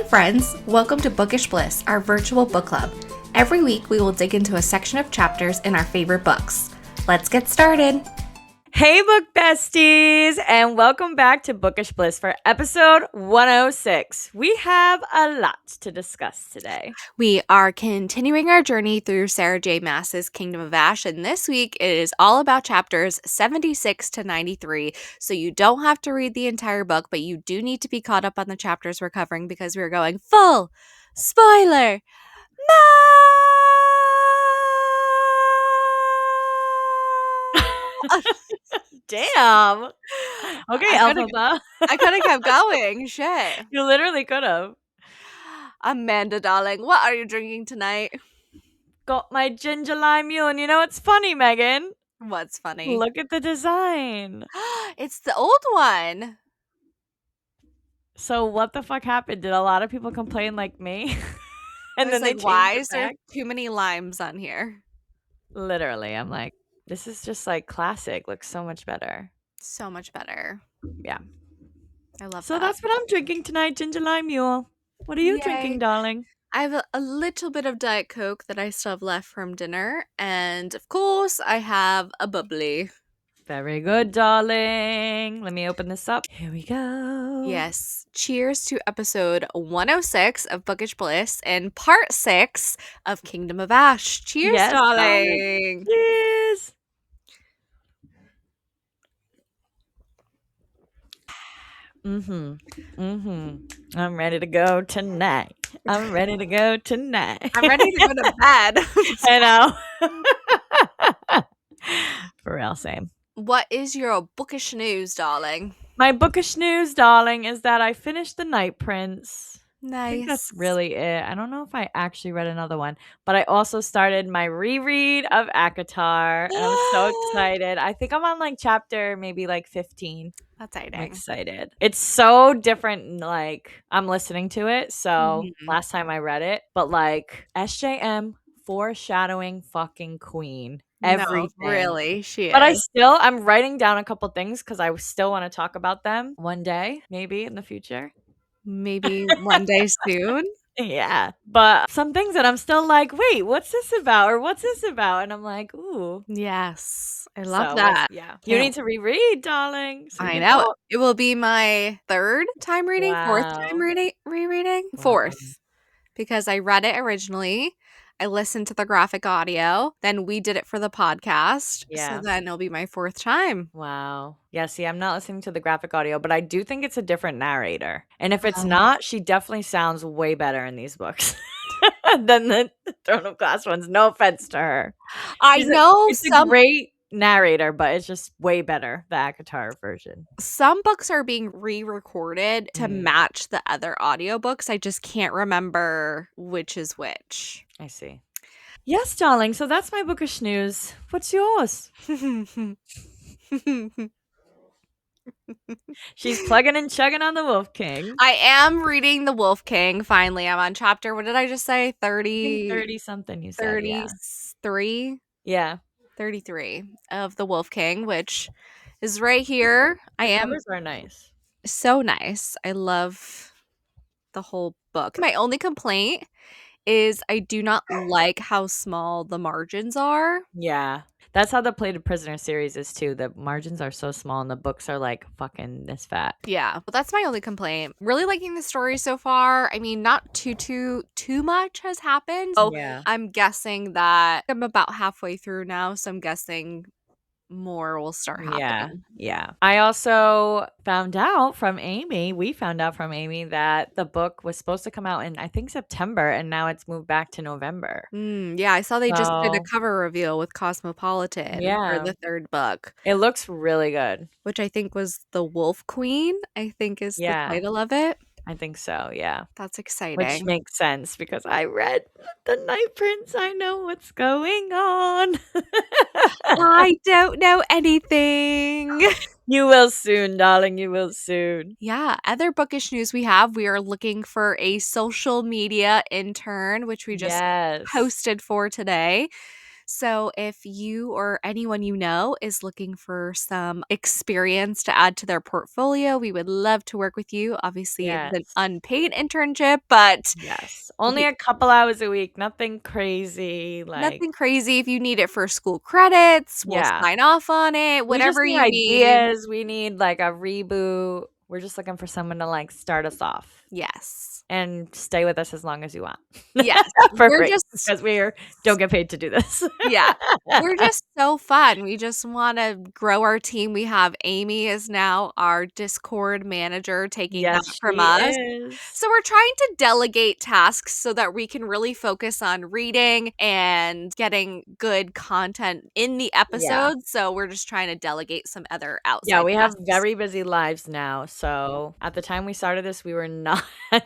friends, welcome to Bookish Bliss, our virtual book club. Every week we will dig into a section of chapters in our favorite books. Let's get started. Hey book besties, and welcome back to Bookish Bliss for episode 106. We have a lot to discuss today. We are continuing our journey through Sarah J. Maas's Kingdom of Ash, and this week it is all about chapters 76 to 93, so you don't have to read the entire book, but you do need to be caught up on the chapters we're covering because we're going full spoiler Damn. Okay, Alphaba. I could have kept going. Shit. You literally could have. Amanda, darling, what are you drinking tonight? Got my ginger lime mule, and you know what's funny, Megan? What's funny? Look at the design. It's the old one. So what the fuck happened? Did a lot of people complain like me? And then like, why is there too many limes on here? Literally, I'm like, this is just like classic. Looks so much better. So much better. Yeah. I love that. So that's what I'm drinking tonight, ginger lime mule. What are you drinking, darling? I have a little bit of Diet Coke that I still have left from dinner. And of course, I have a bubbly. Very good, darling. Let me open this up. Here we go. Yes. Cheers to episode 106 of Bookish Bliss and part 6 of Kingdom of Ash. Cheers, Yes, darling. Cheers. I'm ready to go tonight. I'm ready to go tonight. I'm ready to go to bed. I know. For real, same. What is your bookish news, darling? My bookish news, darling, is that I finished The Night Prince. Nice. I think that's really it. I don't know if I actually read another one, but I also started my reread of ACOTAR, and I'm so excited. I think I'm on like chapter maybe like 15. That's exciting. I'm excited. It's so different. Like, I'm listening to it. So last time I read it, but like SJM foreshadowing fucking queen. Everything. No, really, she is. But I'm writing down a couple things because I still want to talk about them one day, maybe in the future. Maybe one day soon. Yeah. But some things that I'm still like, wait, what's this about? Or what's this about? And I'm like, ooh. Yes. I love that. Yeah. You need to reread, darling. So I know. It will be my third time reading, fourth time rereading. Fourth. Because I read it originally. I listened to the graphic audio. Then we did it for the podcast. Yeah. So then it'll be my fourth time. Wow. Yeah, see, I'm not listening to the graphic audio, but I do think it's a different narrator. And if it's not, she definitely sounds way better in these books than the Throne of Glass ones. No offense to her. I know it's a great narrator, but it's just way better, the ACOTAR version. Some books are being re-recorded to match the other audiobooks. I just can't remember which is which. I see. Yes, darling. So that's my bookish news. What's yours? She's plugging and chugging on the Wolf King. I am reading the Wolf King. Finally, I'm on chapter, what did I just say? 30 something you said. 33? Yeah. 33 of the Wolf King, which is right here. The covers are nice. So nice. I love the whole book. My only complaint is I do not like how small the margins are. Yeah. That's how the Plated Prisoner series is too. The margins are so small and the books are like fucking this fat. Yeah. Well, that's my only complaint. Really liking the story so far. I mean, not too much has happened. So yeah. I'm guessing that I'm about halfway through now. So I'm guessing more will start happening. Yeah. I also found out from Amy, that the book was supposed to come out in, I think, September, and now it's moved back to November. Yeah, I saw they just did a cover reveal with Cosmopolitan for the third book. It looks really good. Which I think was The Wolf Queen, I think is the title of it. I think so, yeah. That's exciting. Which makes sense because I read The Night Prince. I know what's going on. I don't know anything. You will soon, darling. You will soon. Yeah. Other bookish news we are looking for a social media intern, which we just posted for today. So if you or anyone you know is looking for some experience to add to their portfolio, we would love to work with you. Obviously, it's an Yes. unpaid internship, but Yes. Only we a couple hours a week, nothing crazy, like nothing crazy. If you need it for school credits, we'll yeah. sign off on it. We just Whatever need you need. ideas, we need, like, a reboot. We're just looking for someone to, like, start us off Yes. and stay with us as long as you want. Yes. For We're free, just because we don't get paid to do this. Yeah. We're just so fun. We just wanna grow our team. We have Amy is now our Discord manager taking that Yes, from she us. is. So we're trying to delegate tasks so that we can really focus on reading and getting good content in the Yeah. episodes. So we're just trying to delegate some other Yeah, outside we have tasks. very busy lives now, so at the time we started this, we were not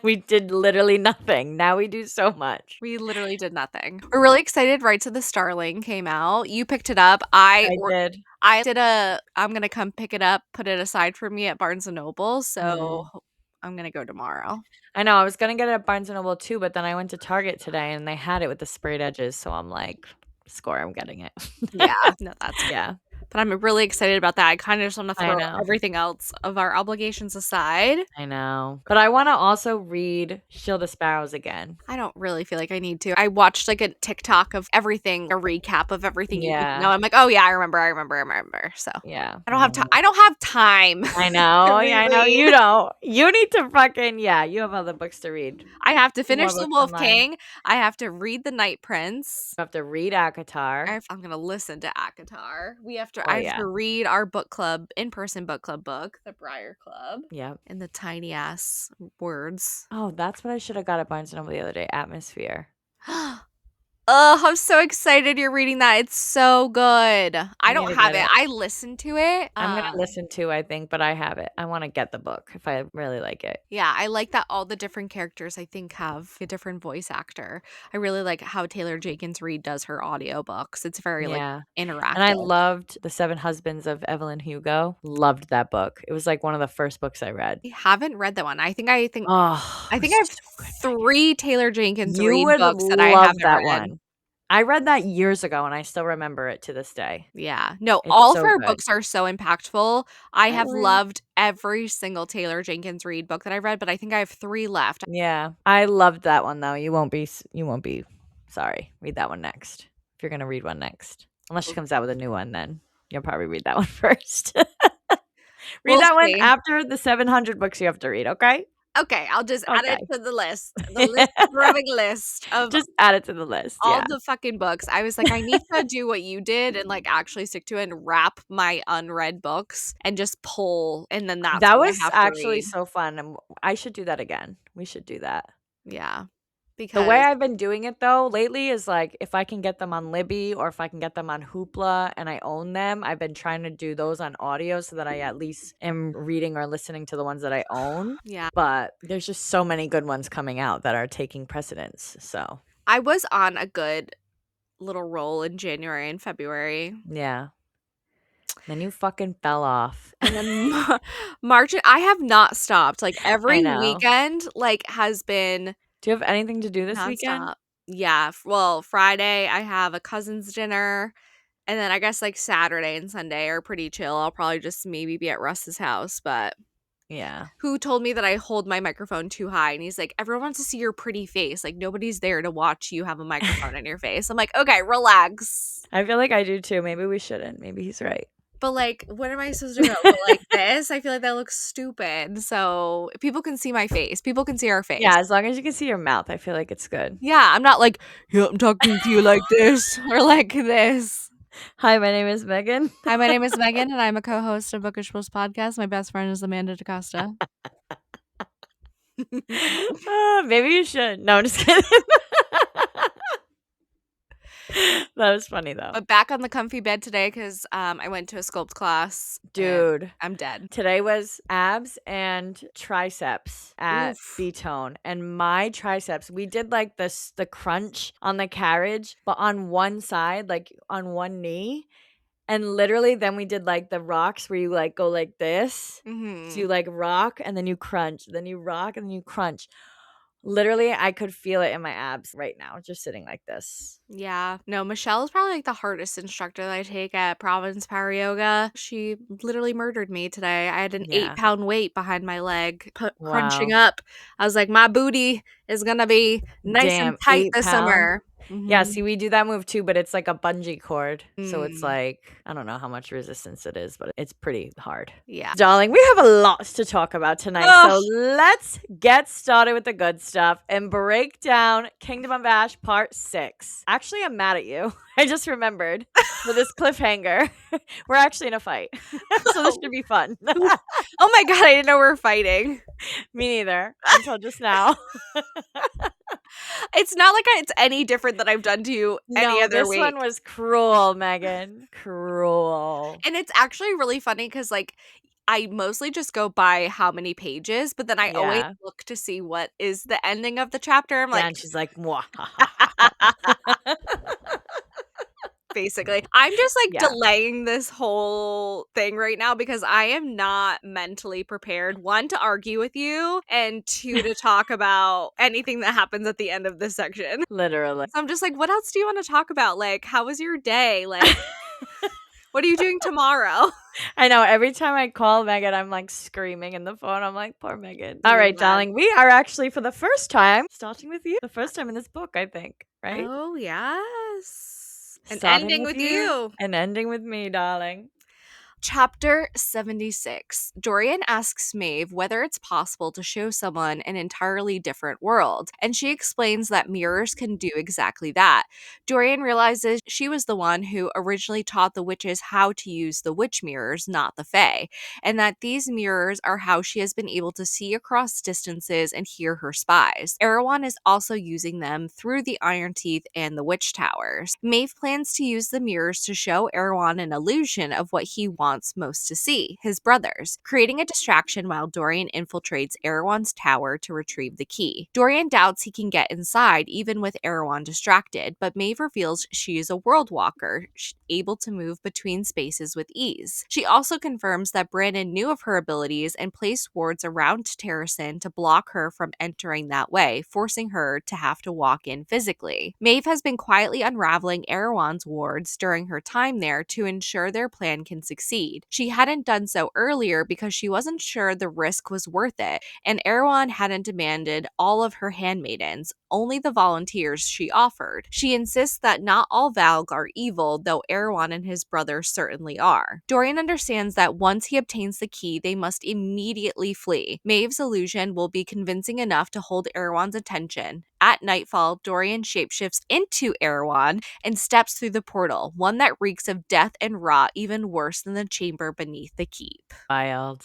we did literally nothing. Now we do so much. We literally did nothing. We're really excited. Rights of the Starling came out. You picked it up. I did. I did a I'm gonna come pick it up, put it aside for me at Barnes& and Noble, so Mhm. I'm gonna go tomorrow. I know, I was gonna get it at Barnes& and Noble too, but then I went to Target today and they had it with the sprayed edges, so I'm like, "Score, I'm getting it." Yeah, no, that's good. Yeah, But I'm really excited about that. I kinda just wanna I throw know. everything else of our obligations aside. I know. But I wanna also read Shield of Sparrows again. I don't really feel like I need to. I watched, like, a TikTok of everything, a recap of everything you need to know. Yeah. I'm like, "Oh, yeah, I remember." So, Yeah, I don't I have ti know. I don't have time I to know, yeah, I know, reread. you don't. You need to fucking yeah, you have other books to read. I have to 2 more finish The books Wolf online. King. I have to read The Night Prince. You have to read ACOTAR. I'm gonna listen to ACOTAR. Oh, I have yeah. to read our book club, in-person book club book, The Briar Club, Yep. in the tiny ass words. Oh, that's what I should have got at Barnes& Noble the other day, Atmosphere. Oh, I'm so excited you're reading that. It's so good. I I need don't to have get it. it. I listened to it. I'm gonna listen to, I think, but I have it. I wanna get the book if I really like it. Yeah, I like that all the different characters I think have a different voice actor. I really like how Taylor Jenkins Reid does her audiobooks. It's very like Yeah. And I interactive. loved The Seven Husbands of Evelyn Hugo. Loved that book. It was, like, one of the first books I read. I haven't read that one. Oh, it I think was I have so good, Megan. 3 Taylor Jenkins You Reid would books that I love haven't that read. one. I read that years ago, and I still remember it to this day. Yeah. No, It's all of so her good. books are so impactful. I have Really? loved every single Taylor Jenkins Reid book that I've read, but I think I have 3 left. Yeah. I loved that one, though. You won't be sorry. Read that one next. If you're gonna read one next. Unless she comes out with a new one, then you'll probably read that one first. Read We'll that one see. after the 700 books you have to read, okay? Okay, I'll just add it Okay. to the list-grubbing list of Just add it to the list, all yeah. the fucking books. I was like, I need to do what you did and, like, actually stick to it and wrap my unread books and just pull, and then that's That what I was have to actually read. so fun, and I should do that again. We should do that. Yeah, The way because I've been doing it though lately is like if I can get them on Libby or if I can get them on Hoopla and I own them, I've been trying to do those on audio so that I at least am reading or listening to the ones that I own. yeah. But there's just so many good ones coming out that are taking precedence. So, I was on a good little roll in January and February. yeah. Then you fucking fell off. And then March, I have not stopped. Like I every know. weekend, like has been Do you have anything to do this weekend? nonstop. Yeah. Well, Friday I have a cousin's dinner, and then I guess like Saturday and Sunday are pretty chill. I'll probably just maybe be at Russ's house, but Yeah. who told me that I hold my microphone too high? And he's like, everyone wants to see your pretty face. Like nobody's there to watch you have a microphone in your face. I'm like, okay, relax. I feel like I do too. Maybe we shouldn't. Maybe he's right. But, like, what am I supposed to go? Go like this? I feel like that looks stupid. So, people can see my face. People can see our face. Yeah, as long as you can see your mouth, I feel like it's good. Yeah, I'm not like, "Yeah, I'm talking to you like this or like this." Hi, my name is Megan. Hi, my name is Megan, and I'm a co-host of Bookish Post Podcast. My best friend is Amanda DaCosta. Maybe you should. No, I'm just kidding. That was funny though. But back on the comfy bed today because I went to a sculpt class, and Dude, I'm dead. today was abs and triceps at Oof. B-Tone. And my triceps, we did like the crunch on the carriage, but on one side, like on one knee. And literally then we did like the rocks where you like go like this. So you Mhm. like rock and then you crunch, then you rock and then you crunch. Literally, I could feel it in my abs right now, just sitting like this. Yeah. No, Michelle is probably like the hardest instructor that I take at Province Power Yoga. She literally murdered me today. I had an Yeah. 8-pound weight behind my leg crunching Wow. up. I was like, my booty is going to be nice and Damn, tight 8 this pounds? summer. Yeah, Hmm. see, we do that move too, but it's like a bungee cord. So it's Mm, like, I don't know how much resistance it is, but it's pretty hard. yeah. Darling, we have a lot to talk about tonight. Ugh. So let's get started with the good stuff and break down Kingdom of Ash Part 6. Actually, I'm mad at you. I just remembered for this cliffhanger. We're actually in a fight. So this should be fun. Oh my God, I didn't know we were fighting. Me neither until just now. It's not like it's any different than I've done to you any No, other this week. one was cruel, Megan. Cruel. And it's actually really funny because, like, I mostly just go by how many pages, but then I always Yeah. look to see what is the ending of the chapter. I'm Yeah, like, and she's like, "Mwah." basically, I'm just like Yeah. delaying this whole thing right now because I am not mentally prepared, one, to argue with you, and two, to talk about anything that happens at the end of this section. Literally. So I'm just like, what else do you want to talk about? Like, how was your day? Like, what are you doing tomorrow? I know every time I call Megan, I'm like screaming in the phone. I'm like, "Poor Megan." All You're right, mad. darling, we are actually for the first time starting with you. The first time in this book, I think, right? Oh, yes. And Starting ending with with you you. and ending with me, darling. Chapter 76. Dorian asks Maeve whether it's possible to show someone an entirely different world, and she explains that mirrors can do exactly that. Dorian realizes she was the one who originally taught the witches how to use the witch mirrors, not the Fae, and that these mirrors are how she has been able to see across distances and hear her spies. Erewhon is also using them through the Iron Teeth and the Witch Towers. Maeve plans to use the mirrors to show Erewhon an illusion of what he wants most to see, his brothers, creating a distraction while Dorian infiltrates Erewhon's tower to retrieve the key. Dorian doubts he can get inside even with Erewhon distracted, but Maeve reveals she is a world walker, able to move between spaces with ease. She also confirms that Brandon knew of her abilities and placed wards around Terrasen to block her from entering that way, forcing her to have to walk in physically. Maeve has been quietly unraveling Erewhon's wards during her time there to ensure their plan can succeed. She hadn't done so earlier because she wasn't sure the risk was worth it, and Erewhon hadn't demanded all of her handmaidens, only the volunteers she offered. She insists that not all Valg are evil, though Erewhon and his brother certainly are. Dorian understands that once he obtains the key, they must immediately flee. Maeve's illusion will be convincing enough to hold Erewhon's attention. At nightfall, Dorian shapeshifts into Erewhon and steps through the portal, one that reeks of death and rot even worse than the chamber beneath the keep. Wild.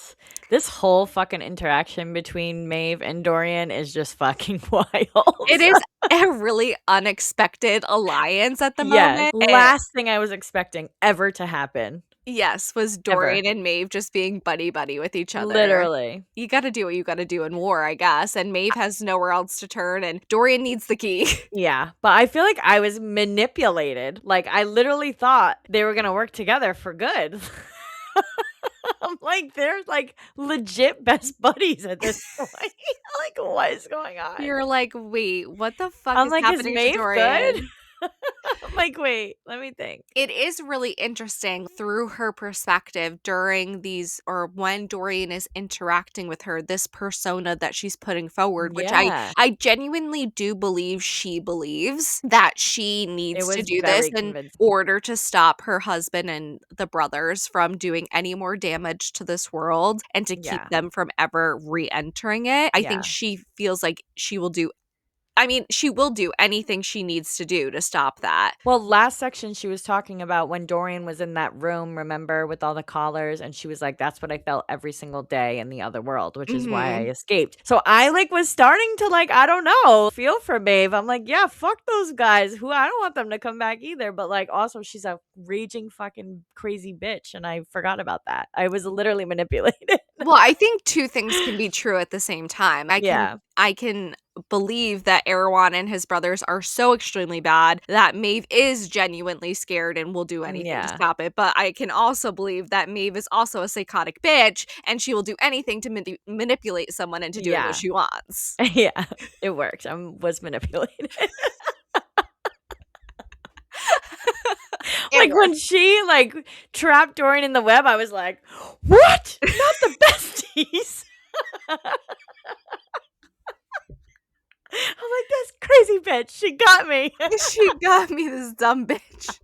This whole fucking interaction between Maeve and Dorian is just fucking wild. It is a really unexpected alliance at the Yes. moment. Last thing I was expecting ever to happen. Yes, was Ever. Dorian and Maeve just being buddy-buddy with each other. Literally. You gotta do what you gotta do in war, I guess, and Maeve has nowhere else to turn, and Dorian needs the key. Yeah, but I feel like I was manipulated. Like, I literally thought they were gonna work together for good. I'm like, they're like legit best buddies at this point. Like, what is going on? You're like, "Wait, what the fuck I'm is like, is happening to Maeve good? Dorian?" I'm like, wait, let me think. It is really interesting through her perspective during these or when Dorian is interacting with her, this persona that she's putting forward, which I Yeah, I genuinely do believe she believes that she it needs to was do this very in convincing. order to stop her husband and the brothers from doing any more damage to this world and to keep Yeah, them from ever re-entering it. I think yeah. she feels like she will do anything she needs to do to stop that. Well, last section she was talking about when Dorian was in that room, remember, with all the collars, and she was like, "That's what I felt every single day in the other world, which is why I Mhm. escaped." So I like was starting to like, I don't know, feel for Maeve. I'm like, yeah, fuck those guys. Who I don't want them to come back either. But like, also she's a raging fucking crazy bitch, and I forgot about that. I was literally manipulated. Well, I think 2 things can be true at the same time. Yeah, I can believe that Erewhon and his brothers are so extremely bad that Maeve is genuinely scared and will do anything to Yeah. stop it. But I can also believe that Maeve is also a psychotic bitch and she will do anything to manipulate someone into doing what Yeah. she wants. Yeah. It worked. I was manipulated. It Like, works. when she, like, trapped Dorian in the web, I was like, "What? Not the besties?" I'm like, "This crazy bitch, she got me." She got me, this dumb bitch.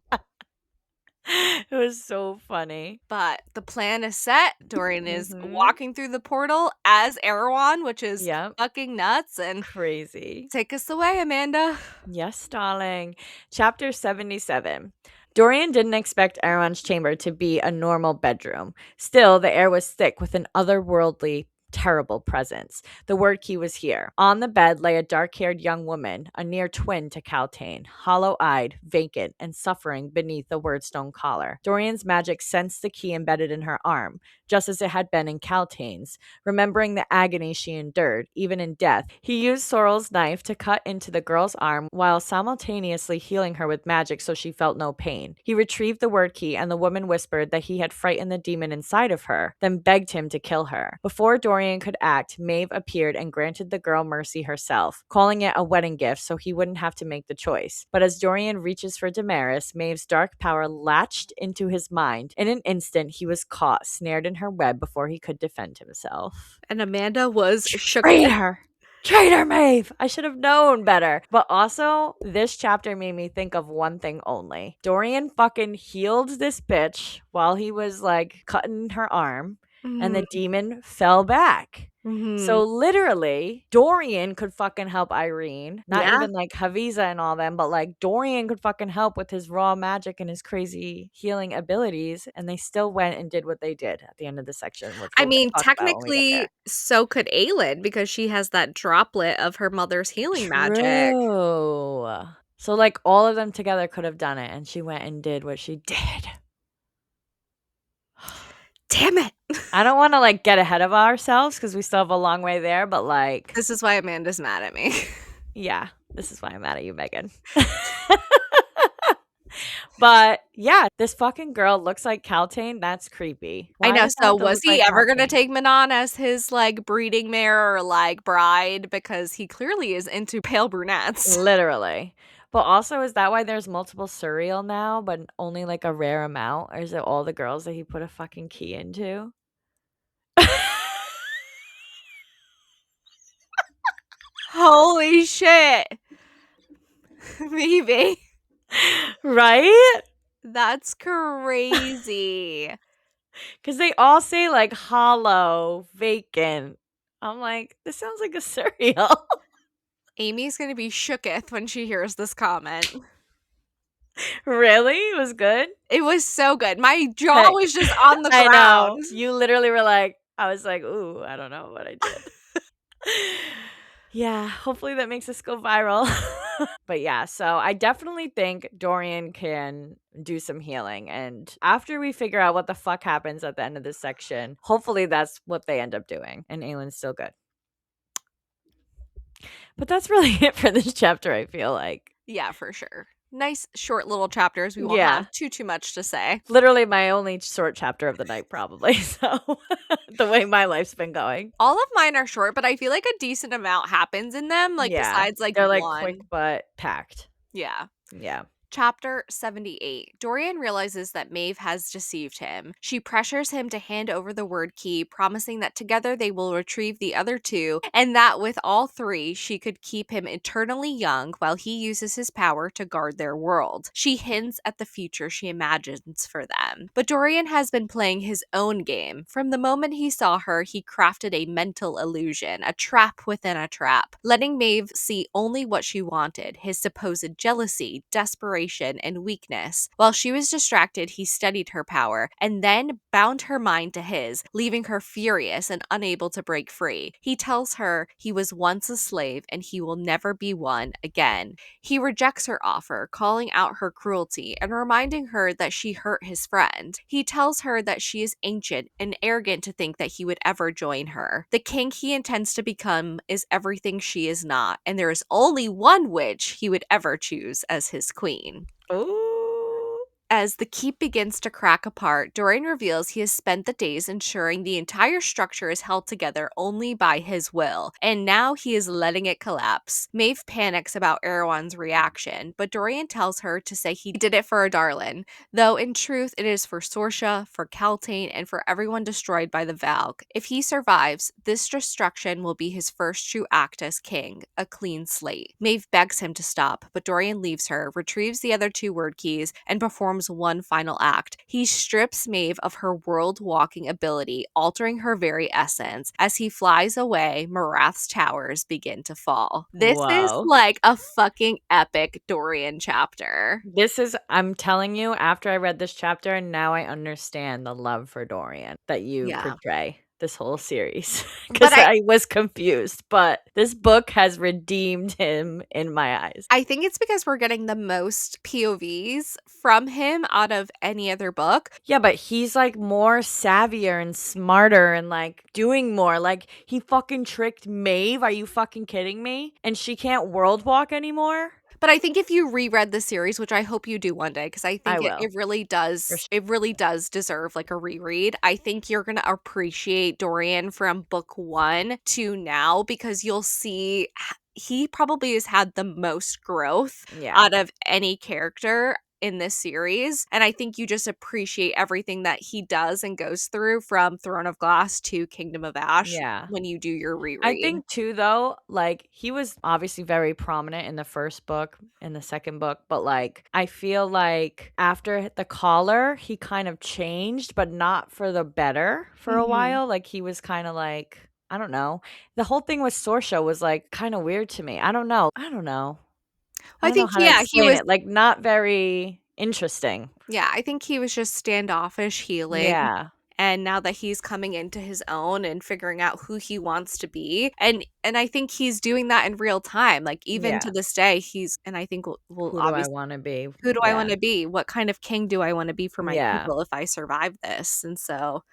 It was so funny. But the plan is set. Dorian is Mhm. walking through the portal as Erewhon, which is Yep. fucking nuts. And Crazy. take us away, Amanda. Yes, darling. Chapter 77. Dorian didn't expect Aaron's chamber to be a normal bedroom. Still, the air was thick with an otherworldly, terrible presence. The word key was here. On the bed lay a dark haired young woman, a near twin to Caltaine, hollow eyed, vacant, and suffering beneath the wordstone collar. Dorian's magic sensed the key embedded in her arm, just as it had been in Caltaine's. Remembering the agony she endured, even in death, he used Sorrel's knife to cut into the girl's arm while simultaneously healing her with magic so she felt no pain. He retrieved the word key, and the woman whispered that he had frightened the demon inside of her, then begged him to kill her. Before Dorian could act, Maeve appeared and granted the girl mercy herself, calling it a wedding gift so he wouldn't have to make the choice. But as Dorian reaches for Damaris, Maeve's dark power latched into his mind. In an instant, he was caught, snared in her web before he could defend himself. And Amanda was shook. Traitor! Traitor, Maeve! I should have known better. But also, this chapter made me think of one thing only. Dorian fucking healed this bitch while he was like cutting her arm, and the demon fell back. Mm-hmm. So literally, Dorian could fucking help Irene. Not Yeah. even like Haviza and all them, but like Dorian could fucking help with his raw magic and his crazy healing abilities. And they still went and did what they did at the end of the section, which I we'll mean, talk about when we get technically, there. so could Aelin because she has that droplet of her mother's healing magic. True. So like all of them together could have done it, and she went and did what she did. Damn it. I don't want to like get ahead of ourselves because we still have a long way there, but like, This is why Amanda's mad at me. yeah, this is why I'm mad at you, Megan. But yeah, this fucking girl looks like Caltaine. That's creepy. I Why know. does it So have to was look he like ever gonna Caltaine? take Manon as his like breeding mare or like bride? Because he clearly is into pale brunettes. Literally. But also, is that why there's multiple surreal now, but only like a rare amount? Or is it all the girls that he put a fucking key into? Holy shit. Maybe. Right? That's crazy. Because they all say like hollow, vacant. I'm like, this sounds like a cereal. Amy's gonna be shooketh when she hears this comment. Really? It was good? It was so good. My jaw Hey, was just on the I know. ground. You literally were like, I was like, ooh, I don't know what I did. Yeah, hopefully that makes us go viral. But yeah, so I definitely think Dorian can do some healing. And after we figure out what the fuck happens at the end of this section, hopefully that's what they end up doing. And Aylin's still good. But that's really it for this chapter, I feel like. Yeah, for sure. Nice short little chapters. We won't Yeah. have too much to say. Literally my only short chapter of the night, probably. So, the way my life's been going. All of mine are short, but I feel like a decent amount happens in them, like Yeah. besides like They're like quick one. but packed. Yeah. Yeah. Chapter 78. Dorian realizes that Maeve has deceived him. She pressures him to hand over the word key, promising that together they will retrieve the other two, and that with all three, she could keep him eternally young while he uses his power to guard their world. She hints at the future she imagines for them. But Dorian has been playing his own game. From the moment he saw her, he crafted a mental illusion, a trap within a trap, letting Maeve see only what she wanted: his supposed jealousy, desperation, frustration and weakness. While she was distracted, he studied her power and then bound her mind to his, leaving her furious and unable to break free. He tells her he was once a slave and he will never be one again. He rejects her offer, calling out her cruelty and reminding her that she hurt his friend. He tells her that she is ancient and arrogant to think that he would ever join her. The king he intends to become is everything she is not, and there is only one witch he would ever choose as his queen. Ooh. As the keep begins to crack apart, Dorian reveals he has spent the days ensuring the entire structure is held together only by his will, and now he is letting it collapse. Maeve panics about Erewhon's reaction, but Dorian tells her to say he did it for a Darlin, though in truth it is for Sorsha, for Caltaine, and for everyone destroyed by the Valk. If he survives, this destruction will be his first true act as king, a clean slate. Maeve begs him to stop, but Dorian leaves her, retrieves the other two word keys, and performs one final act. He strips Maeve of her world-walking ability, altering her very essence. As he flies away, Marath's towers begin to fall. This is Whoa. like a fucking epic Dorian chapter. I'm telling you, after I read this chapter, now I understand the love for Dorian that you Yeah. portray this whole series. But Because I was confused, but this book has redeemed him in my eyes. I think it's because we're getting the most POVs from him out of any other book. Yeah, but he's like more savvier and smarter and like doing more. Like he fucking tricked Maeve. Are you fucking kidding me? And she can't world walk anymore? But I think if you reread the series, which I hope you do one day, because I I think will. For it really does deserve like a reread. I think you're gonna appreciate Dorian from book one to now because you'll see he probably has had the most growth Yeah. out of any character in this series. And I think you just appreciate everything that he does and goes through from Throne of Glass to Kingdom of Ash Yeah. when you do your I reread. think too though, like he was obviously very prominent in the first book, in the second book, but like I feel like after the collar, he kind of changed, but not for the better for a Mhm. while. Like he was kind of like, I don't know. The whole thing with Sorsha was like kind of weird to me. I don't know. I don't know. I I don't know think, how to yeah, he explain was it. Like not very interesting. Yeah, I think he was just standoffish healing. Yeah. And now that he's coming into his own and figuring out who he wants to be, and I think he's doing that in real time. Like even to Yeah. this day, he's and I think we'll Who do I obviously want to be? who do I Yeah. want to be? What kind of king do I want to be for my Yeah. people if I survive this? And so,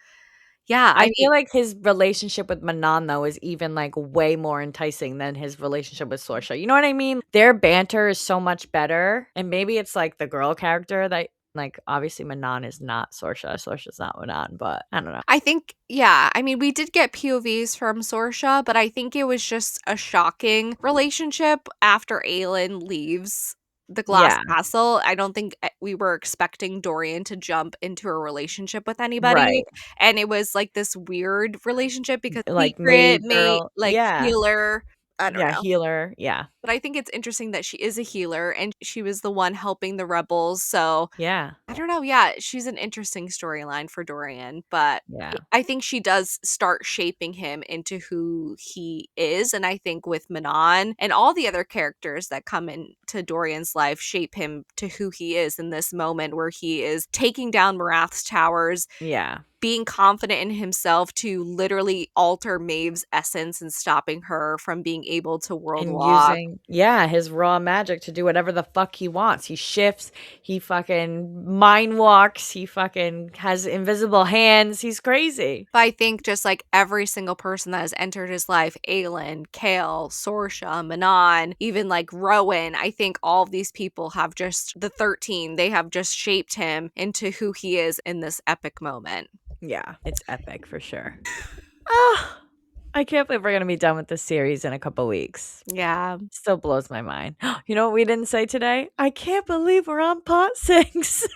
yeah, I I feel mean, like his relationship with Manon, though, is even, like, way more enticing than his relationship with Sorsha. You know what I mean? Their banter is so much better, and maybe it's, like, the girl character that like, obviously, Manon is not Sorsha. Sorsha's not Manon, but I don't know. I think, yeah, I mean, we did get POVs from Sorsha, but I think it was just a shocking relationship after Aelin leaves the Glass Yeah, Castle. I don't think we were expecting Dorian to jump into a relationship with anybody. right. And it was like this weird relationship because Like, secret, maid mate, girl. like Yeah. healer. I don't Yeah, know. healer. Yeah. But I think it's interesting that she is a healer and she was the one helping the rebels. So Yeah. I don't know. Yeah, she's an interesting storyline for Dorian, but Yeah. I think she does start shaping him into who he is. And I think with Manon and all the other characters that come into Dorian's life shape him to who he is in this moment where he is taking down Marath's towers, Yeah. being confident in himself to literally alter Maeve's essence and stopping her from being able to world And walk. using, yeah, his raw magic to do whatever the fuck he wants. He shifts, he fucking mind walks, he fucking has invisible hands. He's crazy. But I think just like every single person that has entered his life, Aelin, Kale, Sorsha, Manon, even like Rowan, I think all of these people have just the 13, they have just shaped him into who he is in this epic moment. Yeah, it's epic for sure. Ah, I can't believe we're gonna be done with this series in a couple weeks. Yeah, Still blows my mind. You know what we didn't say today? I can't believe we're on pot 6.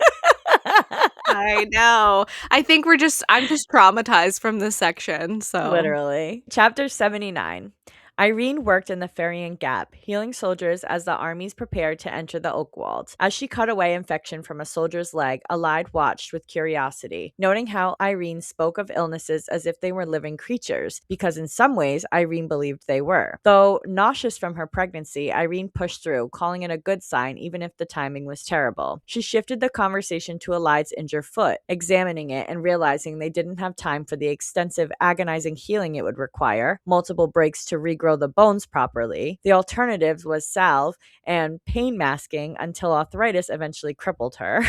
I know. I'm just traumatized from this section. So, Literally. Chapter 79. Irene worked in the Ferrying Gap, healing soldiers as the armies prepared to enter the Oakwald. As she cut away infection from a soldier's leg, Allied watched with curiosity, noting how Irene spoke of illnesses as if they were living creatures, because in some ways Irene believed they were. Though nauseous from her pregnancy, Irene pushed through, calling it a good sign even if the timing was terrible. She shifted the conversation to Allied's injured foot, examining it and realizing they didn't have time for the extensive, agonizing healing it would require, multiple breaks to regrow the bones properly. The alternative was salve and pain masking until arthritis eventually crippled her.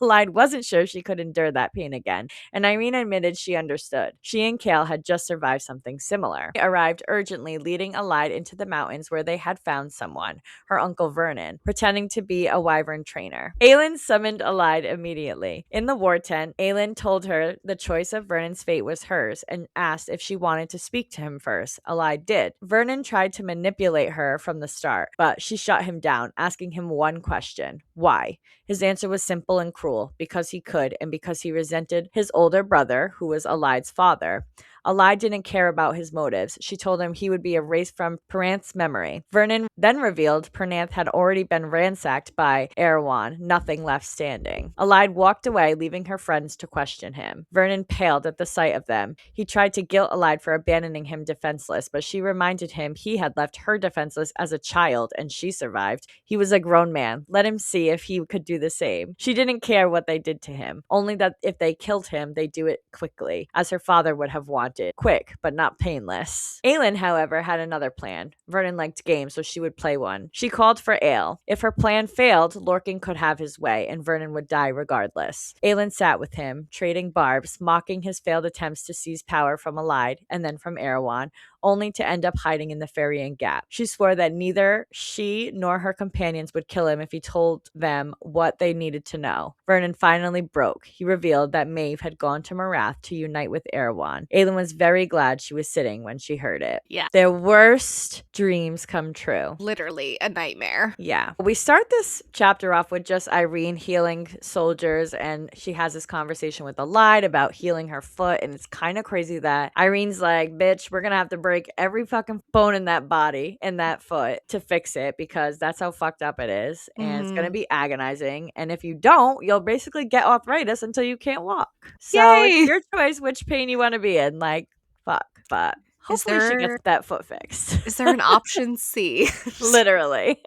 Allied wasn't sure she could endure that pain again, and Irene admitted she understood. She and Kale had just survived something similar. They arrived urgently, leading Allied into the mountains where they had found someone, her uncle Vernon, pretending to be a wyvern trainer. Aelin summoned Allied immediately. In the war tent, Aelin told her the choice of Vernon's fate was hers and asked if she wanted to speak to him first. Allied did. Vernon tried to manipulate her from the start, but she shut him down, asking him one question: why? His answer was simple and cruel: because he could, and because he resented his older brother, who was Allied's father. Allied didn't care about his motives. She told him he would be erased from Peranth's memory. Vernon then revealed Peranth had already been ransacked by Erewhon, nothing left standing. Allied walked away, leaving her friends to question him. Vernon paled at the sight of them. He tried to guilt Allied for abandoning him defenseless, but she reminded him he had left her defenseless as a child, and she survived. He was a grown man. Let him see if he could do the same. She didn't care what they did to him, only that if they killed him, they'd do it quickly, as her father would have wanted. Quick, but not painless. Aelin, however, had another plan. Vernon liked games, so she would play one. She called for ale. If her plan failed, Lorcan could have his way, and Vernon would die regardless. Aelin sat with him, trading barbs, mocking his failed attempts to seize power from Allied and then from Erewhon, only to end up hiding in the Ferrying Gap. She swore that neither she nor her companions would kill him if he told them what they needed to know. Vernon finally broke. He revealed that Maeve had gone to Marath to unite with Erewhon. Aelin was very glad she was sitting when she heard it. Yeah. Their worst dreams come true. Literally a nightmare. Yeah. We start this chapter off with just Irene healing soldiers, and she has this conversation with Allied about healing her foot, and it's kind of crazy that Irene's like, bitch, we're gonna have to break every fucking bone in that body, in that foot, to fix it, because that's how fucked up it is, and it's gonna be agonizing, and if you don't, you'll basically get arthritis until you can't walk. So Yay! it's your choice which pain you want to be in. Like, fuck. But hopefully she gets that foot fixed. Is there an option C? Literally.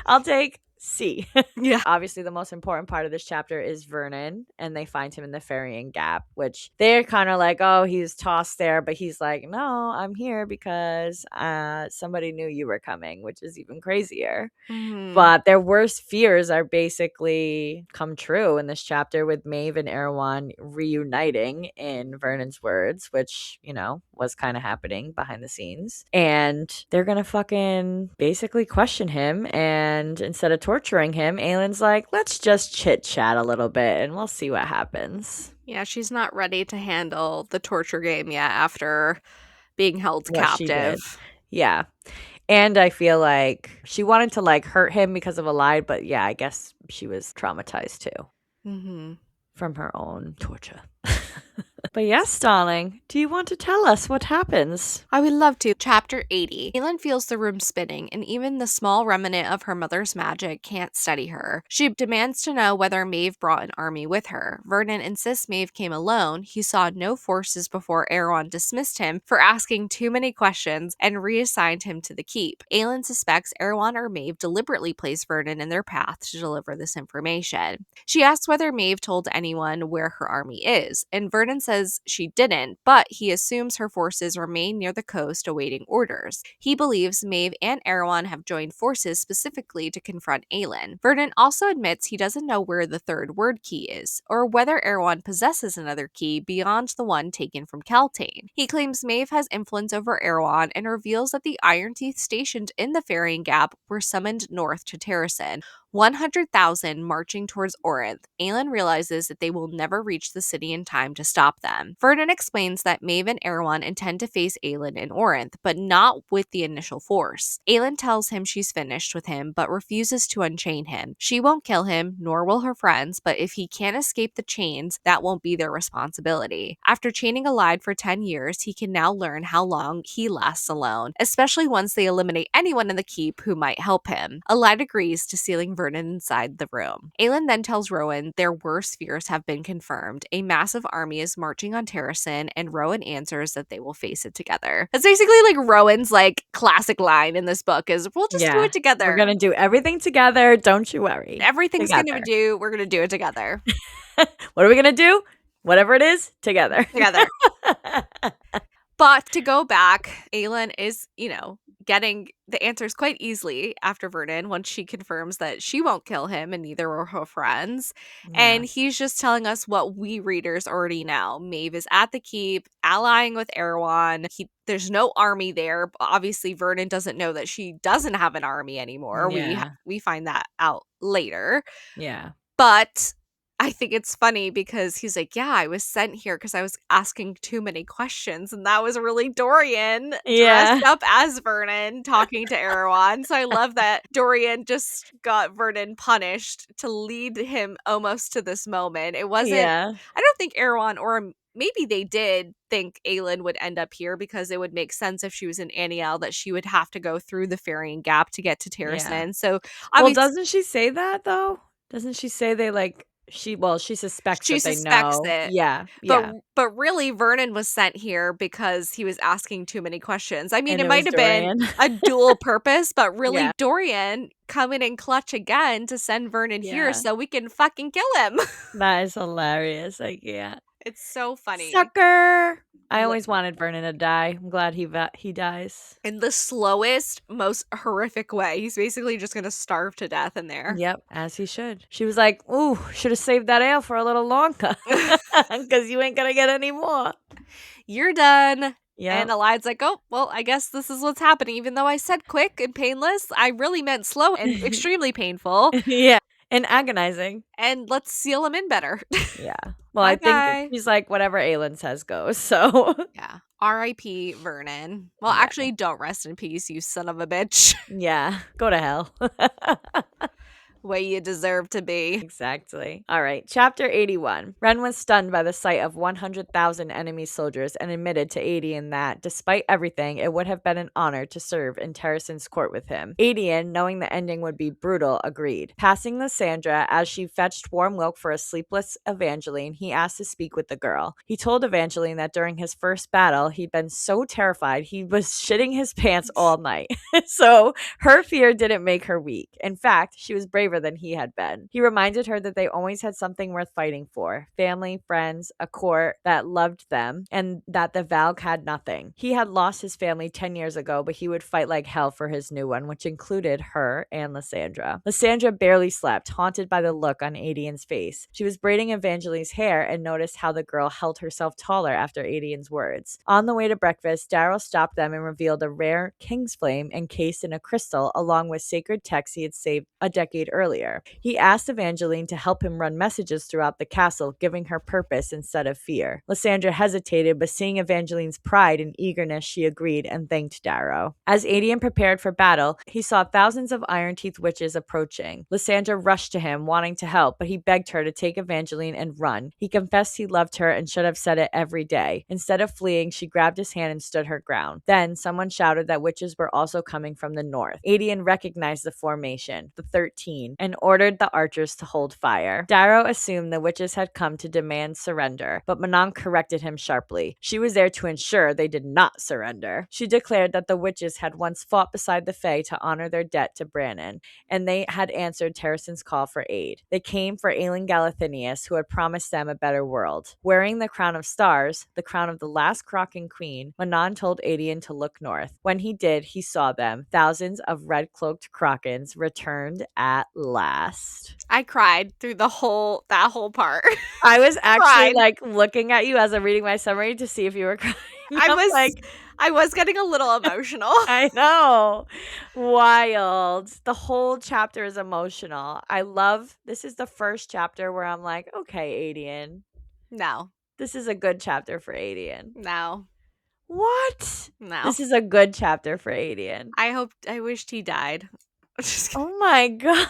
I'll take C. Yeah. Obviously, the most important part of this chapter is Vernon, and they find him in the Ferrying Gap, which they're kind of like, oh, he's tossed there, but he's like, no, I'm here because somebody knew you were coming, which is even crazier. But their worst fears are basically come true in this chapter, with Maeve and Erewhon reuniting, in Vernon's words, which, you know, was kind of happening behind the scenes. And they're going to fucking basically question him, and instead of torturing him, Aelin's like, let's just chit chat a little bit and we'll see what happens. Yeah, she's not ready to handle the torture game yet after being held captive. Yeah. And I feel like she wanted to like hurt him because of Allied, but yeah, I guess she was traumatized too from her own torture. But yes, darling, do you want to tell us what happens? I would love to. Chapter 80. Aelin feels the room spinning, and even the small remnant of her mother's magic can't steady her. She demands to know whether Maeve brought an army with her. Vernon insists Maeve came alone. He saw no forces before Erewhon dismissed him for asking too many questions and reassigned him to the keep. Aelin suspects Erewhon or Maeve deliberately placed Vernon in their path to deliver this information. She asks whether Maeve told anyone where her army is, and Vernon says she didn't, but he assumes her forces remain near the coast awaiting orders. He believes Maeve and Erewhon have joined forces specifically to confront Aelin. Vernon also admits he doesn't know where the third word key is, or whether Erewhon possesses another key beyond the one taken from Caltaine. He claims Maeve has influence over Erewhon and reveals that the Iron Teeth stationed in the Ferrying Gap were summoned north to Terrasen, 100,000 marching towards Orinth, Aelin realizes that they will never reach the city in time to stop them. Vernon explains that Maeve and Erewhon intend to face Aelin in Orinth, but not with the initial force. Aelin tells him she's finished with him, but refuses to unchain him. She won't kill him, nor will her friends, but if he can't escape the chains, that won't be their responsibility. After chaining Alide for 10 years, he can now learn how long he lasts alone, especially once they eliminate anyone in the keep who might help him. Alide agrees to sealing Vernon inside the room. Aelin then tells Rowan their worst fears have been confirmed. A massive army is marching on Terrasen, and Rowan answers that they will face it together. That's basically like Rowan's like classic line in this book is, we'll just do Yeah. it together. We're gonna do everything together. Don't you worry. Everything's Together. gonna do, we're gonna do it together. What are we gonna do? Whatever it is, together. Together. But to go back, Aelin is, getting the answers quite easily after Vernon once she confirms that she won't kill him and neither will her friends. Yeah. And he's just telling us what we readers already know. Maeve is at the keep, allying with Erewhon. There's no army there. Obviously, Vernon doesn't know that she doesn't have an army anymore. Yeah. We find that out later. Yeah. But I think it's funny because he's like, yeah, I was sent here because I was asking too many questions. And that was really Dorian dressed up as Vernon talking to Erewhon. So I love that Dorian just got Vernon punished to lead him almost to this moment. It wasn't, I don't think Erewhon, or maybe they did think Aelin would end up here because it would make sense if she was in Aniel that she would have to go through the ferrying gap to get to Terrasen. So well, doesn't she say that though? Doesn't she say they like she suspects that they know. It. Yeah. But really Vernon was sent here because he was asking too many questions. I mean, And it might have been a dual purpose, but really Dorian coming in clutch again to send Vernon here so we can fucking kill him. That is hilarious. Like, yeah. It's so funny. Sucker. I always wanted Vernon to die. I'm glad he dies. In the slowest, most horrific way. He's basically just going to starve to death in there. Yep, as he should. She was like, ooh, should have saved that ale for a little longer. Because you ain't going to get any more. You're done. Yeah. And Alide's like, oh, well, I guess this is what's happening. Even though I said quick and painless, I really meant slow and extremely painful. Yeah. And agonizing. And let's seal him in better. Yeah. Well, I think he's like, whatever Aelin says goes. So. Yeah. R.I.P. Vernon. Well, actually, don't rest in peace, you son of a bitch. Yeah. Go to hell. Way you deserve to be. Exactly. All right. Chapter 81. Ren was stunned by the sight of 100,000 enemy soldiers and admitted to Aedion that, despite everything, it would have been an honor to serve in Terrasen's court with him. Aedion, knowing the ending would be brutal, agreed. Passing Lysandra as she fetched warm milk for a sleepless Evangeline, he asked to speak with the girl. He told Evangeline that during his first battle, he'd been so terrified he was shitting his pants all night. So her fear didn't make her weak. In fact, she was braver than he had been. He reminded her that they always had something worth fighting for: family, friends, a court that loved them, and that the Valg had nothing. He had lost his family 10 years ago, but he would fight like hell for his new one, which included her and Lysandra. Lysandra barely slept, haunted by the look on Aedion's face. She was braiding Evangeline's hair and noticed how the girl held herself taller after Aedion's words. On the way to breakfast, Darrow stopped them and revealed a rare king's flame encased in a crystal along with sacred texts he had saved a decade earlier. He asked Evangeline to help him run messages throughout the castle, giving her purpose instead of fear. Lysandra hesitated, but seeing Evangeline's pride and eagerness, she agreed and thanked Darrow. As Aedion prepared for battle, he saw thousands of Iron Teeth witches approaching. Lysandra rushed to him, wanting to help, but he begged her to take Evangeline and run. He confessed he loved her and should have said it every day. Instead of fleeing, she grabbed his hand and stood her ground. Then someone shouted that witches were also coming from the north. Aedion recognized the formation, the 13, and ordered the archers to hold fire. Darrow assumed the witches had come to demand surrender, but Manon corrected him sharply. She was there to ensure they did not surrender. She declared that the witches had once fought beside the Fae to honor their debt to Brannon, and they had answered Terrasen's call for aid. They came for Aelin Galathinius, who had promised them a better world. Wearing the crown of stars, the crown of the last Kraken queen, Manon told Aedion to look north. When he did, he saw them, thousands of red-cloaked Krakens returned at last. I cried through that whole part. I was actually like looking at you as I'm reading my summary to see if you were crying. I was like, I was getting a little emotional. I know. Wild. The whole chapter is emotional. This is the first chapter where I'm like, okay, Adian. No, This is a good chapter for Adian. no, What? no. This is a good chapter for Adian. I wished he died. Just kidding. Oh my god.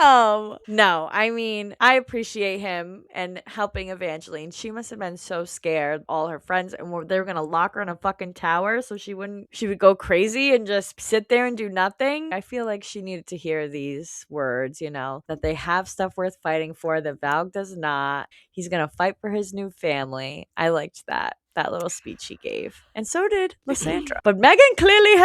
Damn. No, I mean, I appreciate him and helping Evangeline. She must have been so scared. All her friends they were gonna lock her in a fucking tower so she would go crazy and just sit there and do nothing. I feel like she needed to hear these words, that they have stuff worth fighting for, that Valg does not. He's gonna fight for his new family. I liked that little speech he gave. And so did Lysandra. But Megan clearly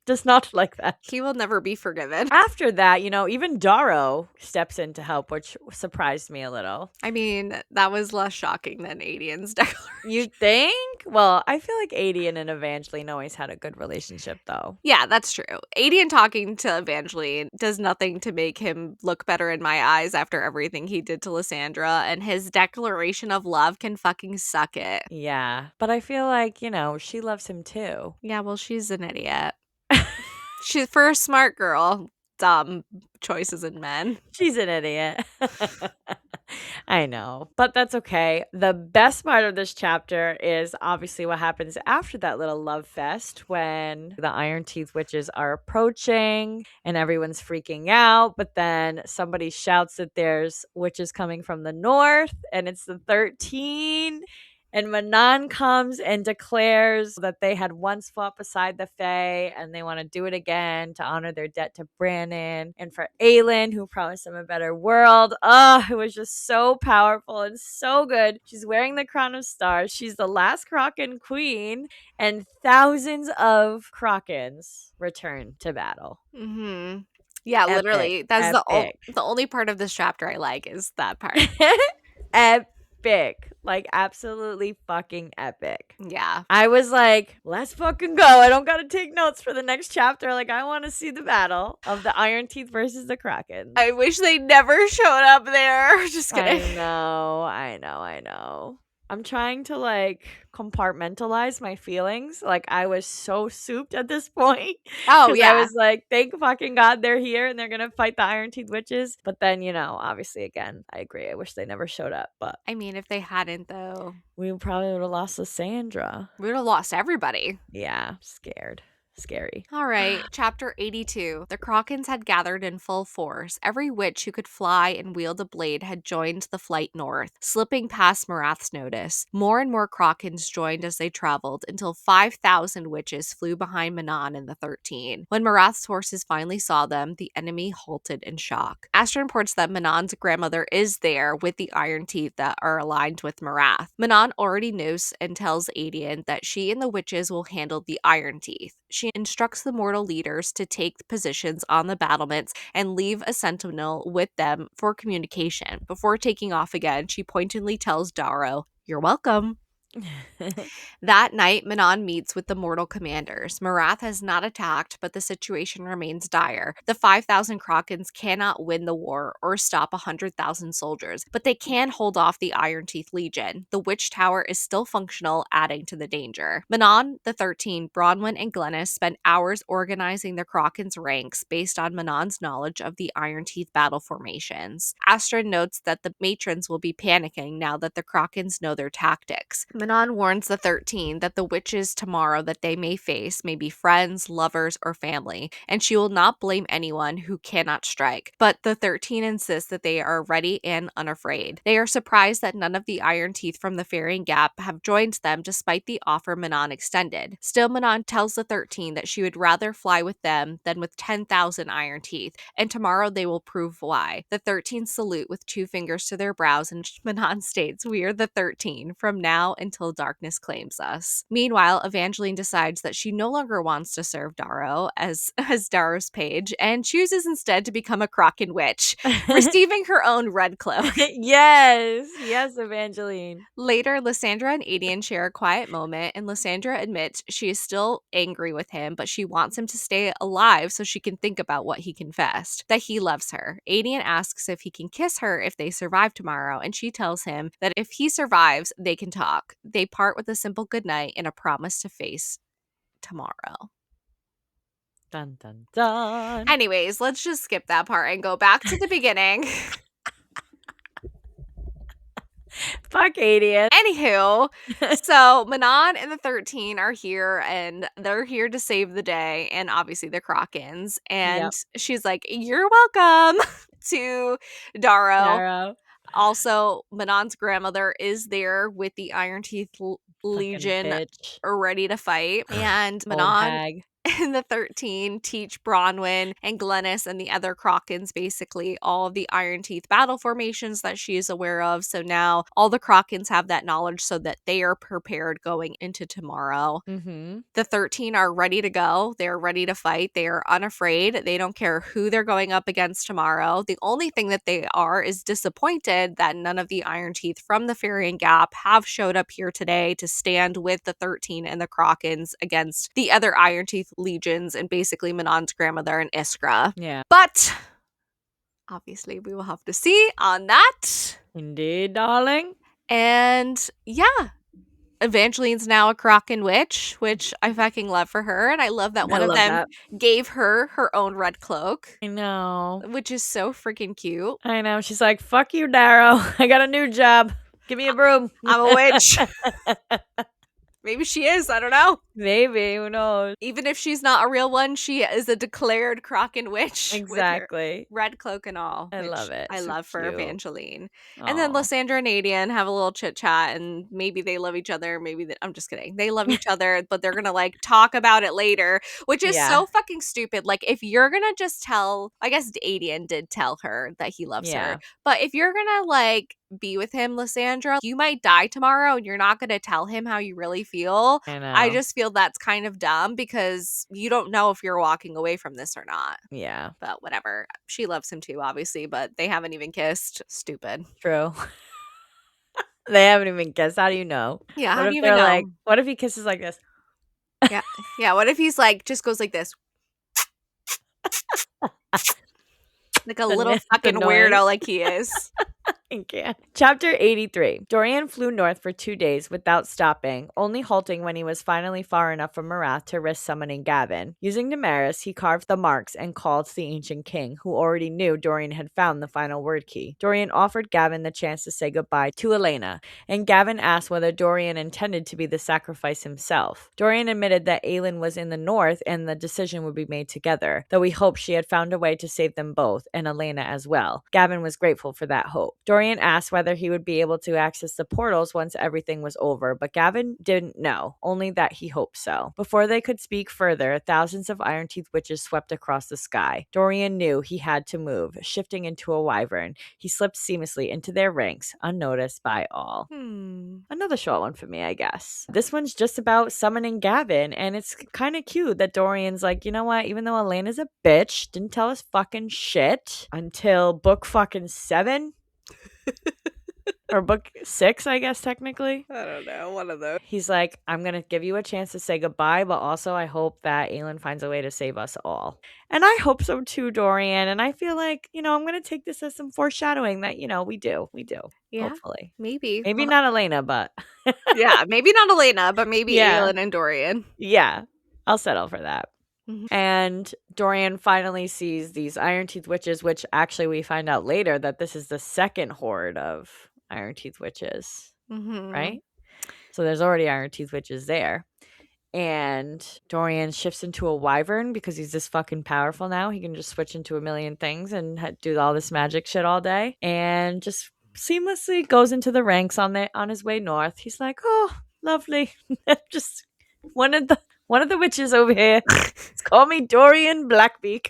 does not like that. He will never be forgiven. After that, even Darrow steps in to help, which surprised me a little. I mean, that was less shocking than Adian's declaration. You think? Well, I feel like Adian and Evangeline always had a good relationship, though. Yeah, that's true. Adian talking to Evangeline does nothing to make him look better in my eyes after everything he did to Lysandra, and his declaration of love can fucking suck it. Yeah, but I feel like, she loves him too. Yeah, well, she's an idiot. She's for a smart girl, dumb choices in men. She's an idiot. I know, but that's okay. The best part of this chapter is obviously what happens after that little love fest when the Iron Teeth witches are approaching and everyone's freaking out. But then somebody shouts that there's witches coming from the north and it's the 13. And Manon comes and declares that they had once fought beside the Fae and they want to do it again to honor their debt to Brannon and for Aelin, who promised them a better world. It was just so powerful and so good. She's wearing the crown of stars. She's the last Kraken queen, and thousands of Krakens return to battle. Mm-hmm. Yeah, Epic, literally. That's epic. the only part of this chapter I like is that part. Epic. Like, absolutely fucking epic. Yeah. I was like, let's fucking go. I don't gotta take notes for the next chapter. Like, I want to see the battle of the Iron Teeth versus the Kraken. I wish they never showed up there. Just kidding. I know. I'm trying to compartmentalize my feelings. Like, I was so souped at this point. Oh, yeah. I was like, thank fucking God they're here and they're gonna fight the Iron Teeth witches. But then, obviously, again, I agree. I wish they never showed up. But I mean, if they hadn't, though, we probably would have lost Lysandra. we would have lost everybody. Yeah, scared. Scary. All right, chapter 82. The Krakens had gathered in full force. Every witch who could fly and wield a blade had joined the flight north, slipping past Marath's notice. More and more Krakens joined as they traveled until 5,000 witches flew behind Manon and the 13. When Marath's forces finally saw them, the enemy halted in shock. Astra reports that Manon's grandmother is there with the Iron Teeth that are aligned with Marath. Manon already knows and tells Adian that she and the witches will handle the Iron Teeth. She instructs the mortal leaders to take positions on the battlements and leave a sentinel with them for communication. Before taking off again, she pointedly tells Darrow, "You're welcome." That night, Manon meets with the mortal commanders. Marath has not attacked, but the situation remains dire. The 5,000 Krakens cannot win the war or stop 100,000 soldiers, but they can hold off the Iron Teeth Legion. The Witch Tower is still functional, adding to the danger. Manon, the 13, Bronwyn, and Glennis spent hours organizing the Krakens' ranks based on Manon's knowledge of the Iron Teeth battle formations. Astra notes that the matrons will be panicking now that the Krakens know their tactics. Manon warns the 13 that the witches tomorrow that they may face may be friends, lovers, or family, and she will not blame anyone who cannot strike. But the 13 insist that they are ready and unafraid. They are surprised that none of the Iron Teeth from the Ferrying Gap have joined them despite the offer Manon extended. Still, Manon tells the 13 that she would rather fly with them than with 10,000 Iron Teeth, and tomorrow they will prove why. The 13 salute with 2 fingers to their brows, and Manon states, "We are the 13 from now until darkness claims us." Meanwhile, Evangeline decides that she no longer wants to serve Darrow as Darrow's page and chooses instead to become a Kraken witch, receiving her own red cloak. Yes, Evangeline. Later, Lysandra and Adian share a quiet moment, and Lysandra admits she is still angry with him, but she wants him to stay alive so she can think about what he confessed, that he loves her. Adian asks if he can kiss her if they survive tomorrow, and she tells him that if he survives, they can talk. they part with a simple goodnight and a promise to face tomorrow. Dun, dun, dun. Anyways, let's just skip that part and go back to the beginning. Fuck Adian. Anywho, so Manon and the 13 are here and they're here to save the day, and obviously the Krakens. And Yep. she's like, "You're welcome," to Darrow. Darrow. Also, Manon's grandmother is there with the Iron Teeth Fucking Legion bitch. ready to fight. And Old Manon hag. and the 13 teach Bronwyn and Glennis and the other Krakens basically all of the Iron Teeth battle formations that she is aware of. So now all the Krakens have that knowledge so that they are prepared going into tomorrow. Mm-hmm. The 13 are ready to go. They're ready to fight. They are unafraid. They don't care who they're going up against tomorrow. The only thing that they are is disappointed that none of the Iron Teeth from the Farian Gap have showed up here today to stand with the 13 and the Krakens against the other Iron Teeth legions and basically Manon's grandmother and Iskra. Yeah. But obviously we will have to see on that. Indeed, darling. And yeah, Evangeline's now a Kraken witch, which I fucking love for her. And I love that one of them gave her her own red cloak. I know. Which is so freaking cute. I know. She's like, fuck you, Darrow. I got a new job. Give me a broom. I'm a witch. Maybe she is. I don't know. Maybe. Who knows? Even if she's not a real one, she is a declared Kraken witch. Exactly. With her red cloak and all. I love it. I so love for cute. Evangeline. Aww. And then Lysandra and Adian have a little chit chat, and maybe they love each other. Maybe I'm just kidding. They love each other, but they're gonna like talk about it later, which is so fucking stupid. Like, if you're gonna just tell, I guess Adian did tell her that he loves her, but if you're gonna like be with him, Lysandra, you might die tomorrow and you're not going to tell him how you really feel. I just feel that's kind of dumb because you don't know if you're walking away from this or not. Yeah. But whatever. She loves him too, obviously, but they haven't even kissed. Stupid. True. They haven't even kissed. How do you know? Yeah, how do you even know? Like, what if he kisses like this? Yeah. Yeah, what if he's like, just goes like this? Like a little fucking weirdo like he is. Chapter 83. Dorian flew north for 2 days without stopping, only halting when he was finally far enough from Marath to risk summoning Gavin. Using Damaris, he carved the marks and called to the ancient king, who already knew Dorian had found the final word key. Dorian offered Gavin the chance to say goodbye to Elena, and Gavin asked whether Dorian intended to be the sacrifice himself. Dorian admitted that Aelin was in the north and the decision would be made together, though he hoped she had found a way to save them both, and Elena as well. Gavin was grateful for that hope. Dorian asked whether he would be able to access the portals once everything was over, but Gavin didn't know, only that he hoped so. Before they could speak further, thousands of Iron Teeth witches swept across the sky. Dorian knew he had to move, shifting into a wyvern. He slipped seamlessly into their ranks, unnoticed by all. Another short one for me, I guess. This one's just about summoning Gavin, and it's kind of cute that Dorian's like, you know what, even though Elena's a bitch, didn't tell us fucking shit until book fucking 7? Or book 6, I guess, technically. I don't know. One of those. He's like, I'm going to give you a chance to say goodbye, but also I hope that Aelin finds a way to save us all. And I hope so too, Dorian. And I feel like, I'm going to take this as some foreshadowing that, we do. Yeah, hopefully. Maybe. Maybe not Elena, but. Yeah, maybe not Elena, but maybe Aelin and Dorian. Yeah, I'll settle for that. And Dorian finally sees these Iron Teeth witches, which actually we find out later that this is the second horde of Iron Teeth witches, right? So there's already Iron Teeth witches there. And Dorian shifts into a wyvern because he's this fucking powerful now. He can just switch into a million things and do all this magic shit all day. And just seamlessly goes into the ranks on his way north. He's like, oh, lovely. Just one of the witches over here. Call me Dorian Blackbeak.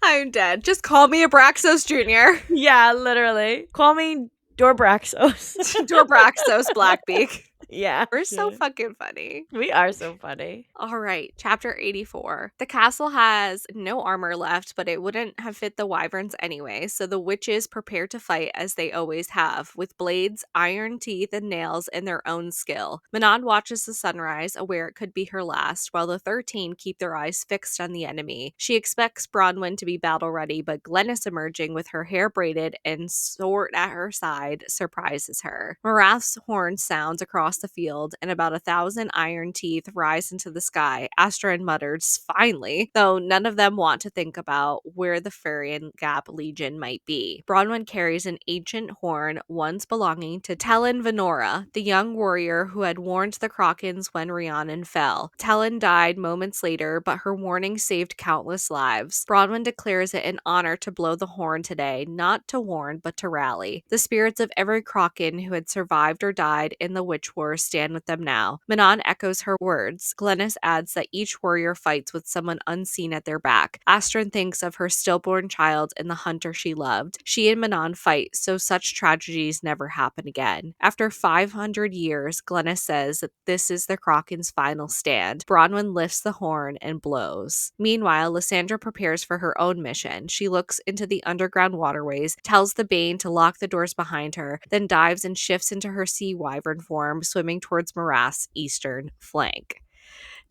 I'm dead. Just call me Abraxos Jr. Yeah, literally. Call me Dorbraxos. Dorbraxos Blackbeak. Yeah, We're so sure. fucking funny. We are so funny. All right, chapter 84. The castle has no armor left, but it wouldn't have fit the wyverns anyway, so the witches prepare to fight as they always have, with blades, iron teeth, and nails and their own skill. Manon watches the sunrise, aware it could be her last, while the 13 keep their eyes fixed on the enemy. She expects Bronwyn to be battle ready, but Glennis emerging with her hair braided and sword at her side surprises her. Marath's horn sounds across the field, and about 1,000 iron teeth rise into the sky. Astrid mutters, finally, though none of them want to think about where the Farian Gap Legion might be. Bronwyn carries an ancient horn once belonging to Talon Venora, the young warrior who had warned the Krakens when Rhiannon fell. Talon died moments later, but her warning saved countless lives. Bronwyn declares it an honor to blow the horn today, not to warn, but to rally. The spirits of every Kraken who had survived or died in the Witch Wars stand with them now. Manon echoes her words. Glennis adds that each warrior fights with someone unseen at their back. Astrid thinks of her stillborn child and the hunter she loved. She and Manon fight so such tragedies never happen again. After 500 years, Glennis says that this is the Kraken's final stand. Bronwyn lifts the horn and blows. Meanwhile, Lysandra prepares for her own mission. She looks into the underground waterways, tells the Bane to lock the doors behind her, then dives and shifts into her sea wyvern form, swimming towards Marath's eastern flank.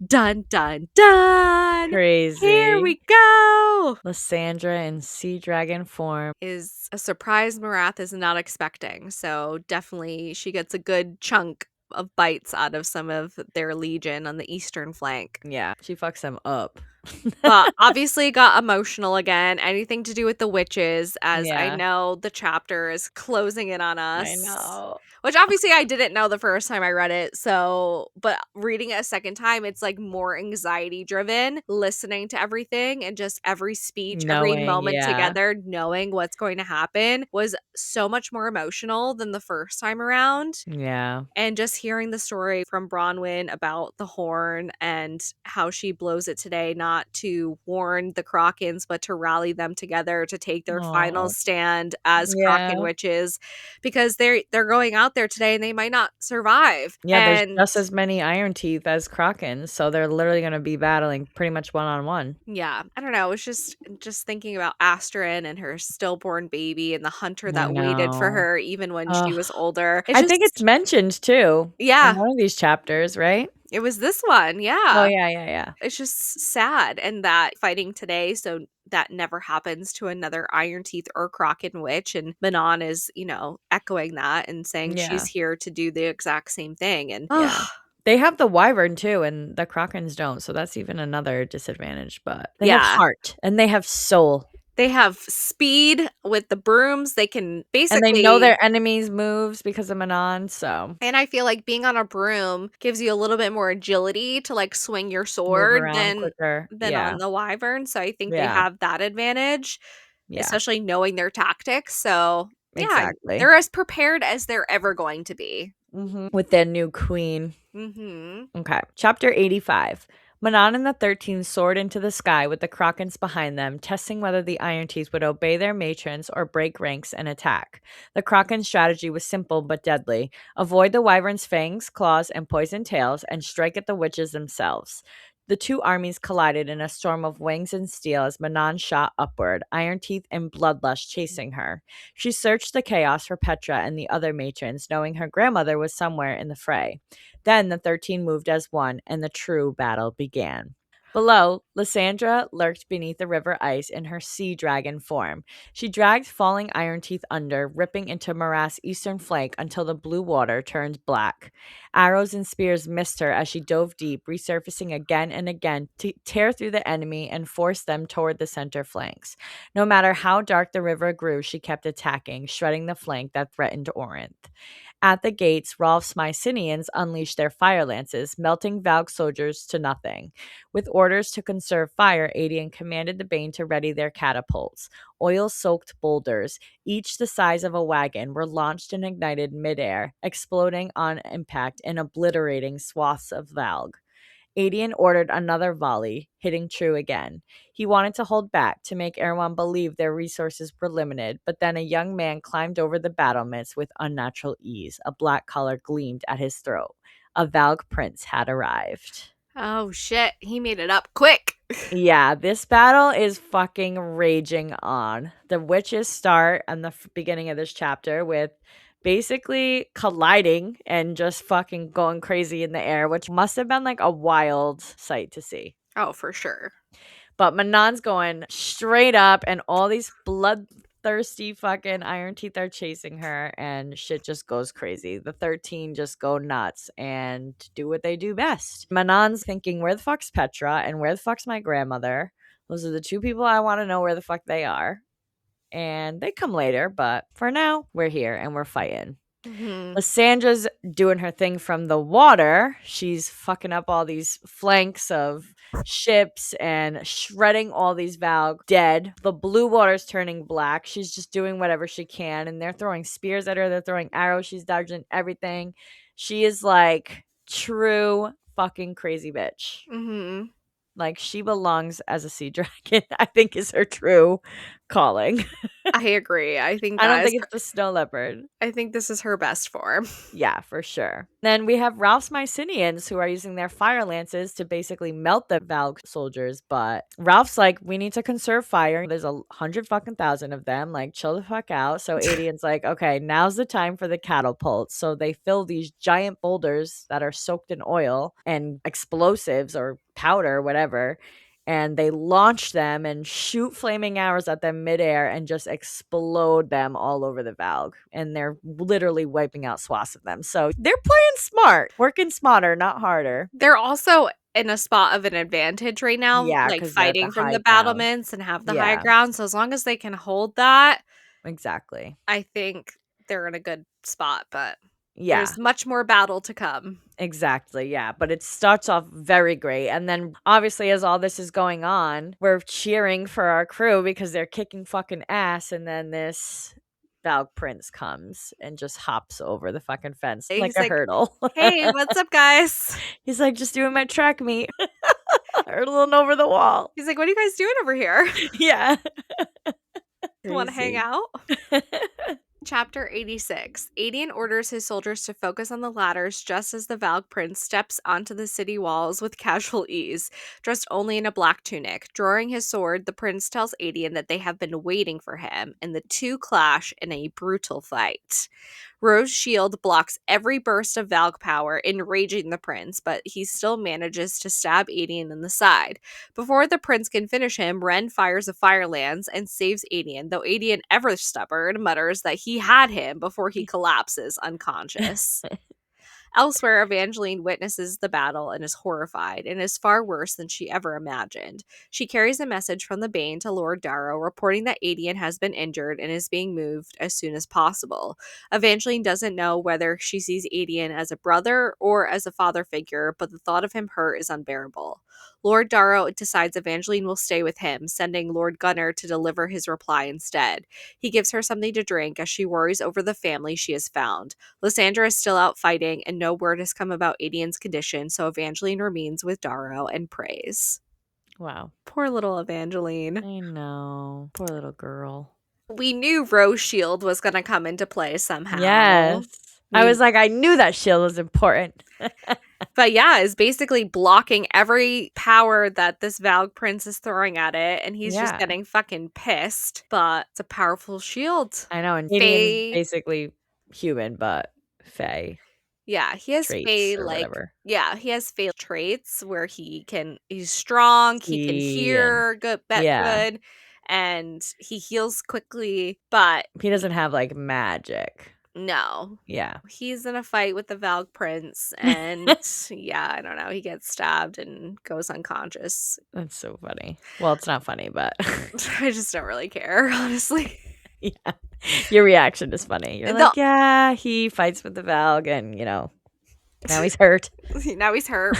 Dun dun dun! Here Crazy. we go! Lysandra in sea dragon form. Is a surprise Marath is not expecting. So definitely she gets a good chunk of bites out of some of their legion on the eastern flank. Yeah, she fucks them up. But obviously got emotional again. Anything to do with the witches, as I Yeah, know the chapter is closing in on I us. know. Which obviously I didn't know the first time I read it. So, but reading it a second time, it's like more anxiety driven, listening to everything and just every speech, every Knowing, moment yeah. together, knowing what's going to happen was so much more emotional than the first time around. Yeah. And just hearing the story from Bronwyn about the horn and how she blows it today, not to warn the Krakens, but to rally them together to take their final Oh, stand as Kraken yeah. witches, because they're going out there today and they might not survive. Yeah, there's And just as many Iron Teeth as Krakens, so they're literally gonna be battling pretty much one-on-one. yeah, I don't know. It's just thinking about Astrid and her stillborn baby and the hunter I that waited for know. her even when she Ugh. was older. It's I think it's just mentioned too in yeah, one of these chapters, right? it was this one. Oh, Yeah. yeah, yeah, yeah. It's just sad, and that fighting today, so that never happens to another Iron Teeth or Kraken witch, and Manon is, echoing that and saying she's Yeah, here to do the exact same thing, and yeah. They have the wyvern too, and the Krakens don't, so that's even another disadvantage, but they have yeah. heart, and they have soul, They have speed with the brooms, they can and they know basically their enemies' moves because of Manon, so and I feel like being on a broom gives you a little bit more agility to, like, swing your move sword around than quicker. on Yeah, the wyvern, so I think they yeah, have that advantage. yeah, Especially knowing their tactics, so, yeah, exactly. they're as prepared as they're ever going to be. With their new queen. Mhm. Okay. Chapter 85. Manon and the 13 soared into the sky with the Krakens behind them, testing whether the Iron Teeth would obey their matrons or break ranks and attack. The Kraken's strategy was simple but deadly. Avoid the wyvern's fangs, claws, and poisoned tails, and strike at the witches themselves. The two armies collided in a storm of wings and steel as Manon shot upward, Iron Teeth and Bloodlust chasing her. She searched the chaos for Petra and the other matrons, knowing her grandmother was somewhere in the fray. Then the 13 moved as one, and the true battle began. Below, Lysandra lurked beneath the river ice in her sea dragon form. She dragged falling Iron Teeth under, ripping into Marath's eastern flank until the blue water turned black. Arrows and spears missed her as she dove deep, resurfacing again and again to tear through the enemy and force them toward the center flanks. No matter how dark the river grew, she kept attacking, shredding the flank that threatened Orinth. At the gates, Rolf's Mycenians unleashed their fire lances, melting Valg soldiers to nothing. With orders to conserve fire, Adian commanded the Bane to ready their catapults. Oil-soaked boulders, each the size of a wagon, were launched and ignited midair, exploding on impact and obliterating swaths of Valg. Adian ordered another volley, hitting true again. He wanted to hold back to make Erewhon believe their resources were limited, but then a young man climbed over the battlements with unnatural ease. A black collar gleamed at his throat. A Valg prince had arrived. Oh shit, he made it up quick. Yeah, this battle is fucking raging on. The witches start in the beginning of this chapter with basically colliding and just fucking going crazy in the air, which must have been like a wild sight to see. Oh, for sure. But Manon's going straight up, and all these bloodthirsty fucking Iron Teeth are chasing her, and shit just goes crazy. The 13 just go nuts and do what they do best. Manon's thinking, where the fuck's Petra and where the fuck's my grandmother? Those are the two people I want to know where the fuck they are. And they come later, but for now, we're here and we're fighting. Lyssandra's doing her thing from the water. She's fucking up all these flanks of ships and shredding all these Valg dead. The blue water's turning black. She's just doing whatever she can, and they're throwing spears at her. They're throwing arrows. She's dodging everything. She is like true fucking crazy bitch. Like, she belongs as a sea dragon, I think, is her true calling. I agree. I don't think it's the snow leopard. I think this is her best form. Yeah, for sure. Then we have Ralph's Mycenians, who are using their fire lances to basically melt the Valg soldiers. But Ralph's like, we need to conserve fire. There's 100,000 of them. Like, chill the fuck out. So Adian's like, okay, now's the time for the catapults. So they fill these giant boulders that are soaked in oil and explosives or powder, whatever, and they launch them and shoot flaming arrows at them midair and just explode them all over the Valg. And they're literally wiping out swaths of them. So they're playing smart, working smarter, not harder. They're also in a spot of an advantage right now, Yeah, like 'cause they're at the fighting from high the ground. battlements and have the high Yeah. ground. So as long as they can hold that, Exactly. I think they're in a good spot. But Yeah, there's much more battle to come. exactly. Yeah, but it starts off very great. And then obviously, as all this is going on, we're cheering for our crew because they're kicking fucking ass. And then this Valg prince comes and just hops over the fucking fence like He's a like, hurdle. hey, what's up, guys? He's like, just doing my track meet. Hurdling over the wall. He's like, what are you guys doing over here? Yeah. Want to hang Crazy. out? Chapter 86. Adian orders his soldiers to focus on the ladders just as the Valg prince steps onto the city walls with casual ease, dressed only in a black tunic. Drawing his sword, the prince tells Adian that they have been waiting for him, and the two clash in a brutal fight. Rose's shield blocks every burst of Valg power, enraging the prince, but he still manages to stab Adian in the side. Before the prince can finish him, Ren fires a fire lance and saves Adian, though Adian, ever stubborn, mutters that he had him before he collapses unconscious. Elsewhere, Evangeline witnesses the battle and is horrified, and is far worse than she ever imagined. She carries a message from the Bane to Lord Darrow, reporting that Adian has been injured and is being moved as soon as possible. Evangeline doesn't know whether she sees Adian as a brother or as a father figure, but the thought of him hurt is unbearable. Lord Darrow decides Evangeline will stay with him, sending Lord Gunnar to deliver his reply instead. He gives her something to drink as she worries over the family she has found. Lysandra is still out fighting, and no word has come about Adian's condition, so Evangeline remains with Darrow and prays. Wow. Poor little Evangeline. I know. Poor little girl. We knew Rose Shield was going to come into play somehow. Yes. I was like, I knew that shield was important. But yeah, is basically blocking every power that this Valg prince is throwing at it, and he's just getting fucking pissed. But it's a powerful shield. I know, and Adian's basically human, but Fae. Yeah, he has Fae, like, whatever. yeah, he has Fae traits where he's strong, he can hear good, and he heals quickly, but he doesn't have, like, magic. No. Yeah. He's in a fight with the Valg prince, and yeah, I don't know, he gets stabbed and goes unconscious. That's so funny. Well, it's not funny, but I just don't really care, honestly. Yeah. Your reaction is funny. You're like, yeah, he fights with the Valg and, Now he's hurt. Now he's hurt.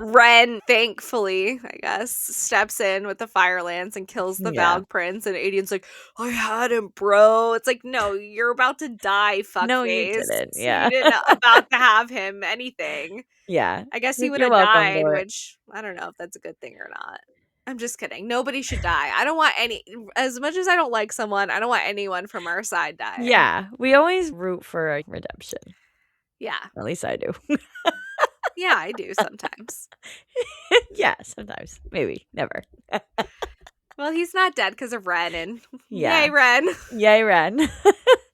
Ren, thankfully, I guess, steps in with the fire lance and kills the Yeah. Valg Prince, and Adian's like, I had him, bro. It's like, no, you're about to die, No, you fuckface. didn't. You Yeah. didn't about to have him anything. Yeah. I guess he Like, would you're have welcome died, to it. which I don't know if that's a good thing or not. I'm just kidding. Nobody should die. I don't want any, as much as I don't like someone, I don't want anyone from our side dying. Yeah. We always root for a redemption. Yeah. At least I do. Yeah, I do sometimes. Yeah, sometimes. Maybe. Never. Well, he's not dead because of Ren, and Yeah. yay, Ren. Yay, Ren.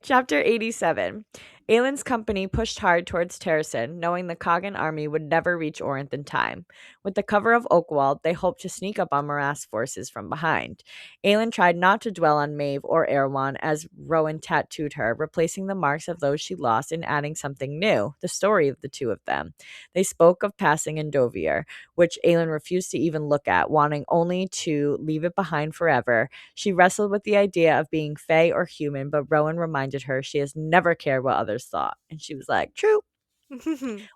Chapter 87. Aylin's company pushed hard towards Terrasen, knowing the Kagan army would never reach Orinth in time. With the cover of Oakwald, they hoped to sneak up on Morath's forces from behind. Aylin tried not to dwell on Maeve or Erewhon as Rowan tattooed her, replacing the marks of those she lost and adding something new, the story of the two of them. They spoke of passing Endovier, which Aylin refused to even look at, wanting only to leave it behind forever. She wrestled with the idea of being Fae or human, but Rowan reminded her she has never cared what others thought. And she was like, true.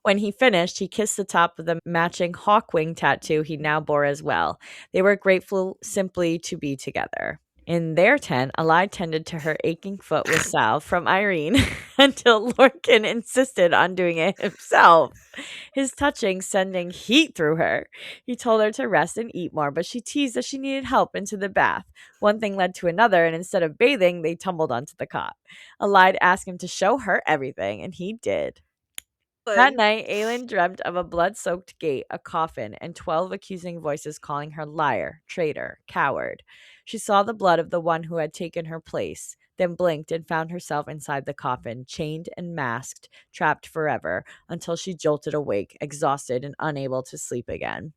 When he finished, he kissed the top of the matching hawkwing tattoo he now bore as well. They were grateful simply to be together. In their tent, Alai tended to her aching foot with salve from Irene until Lorcan insisted on doing it himself, his touching sending heat through her. He told her to rest and eat more, but she teased that she needed help into the bath. One thing led to another, and instead of bathing, they tumbled onto the cot. Alai asked him to show her everything, and he did. That Good. night, Aylin dreamt of a blood-soaked gate, a coffin, and 12 accusing voices calling her liar, traitor, coward. She saw the blood of the one who had taken her place, then blinked and found herself inside the coffin, chained and masked, trapped forever, until she jolted awake, exhausted and unable to sleep again.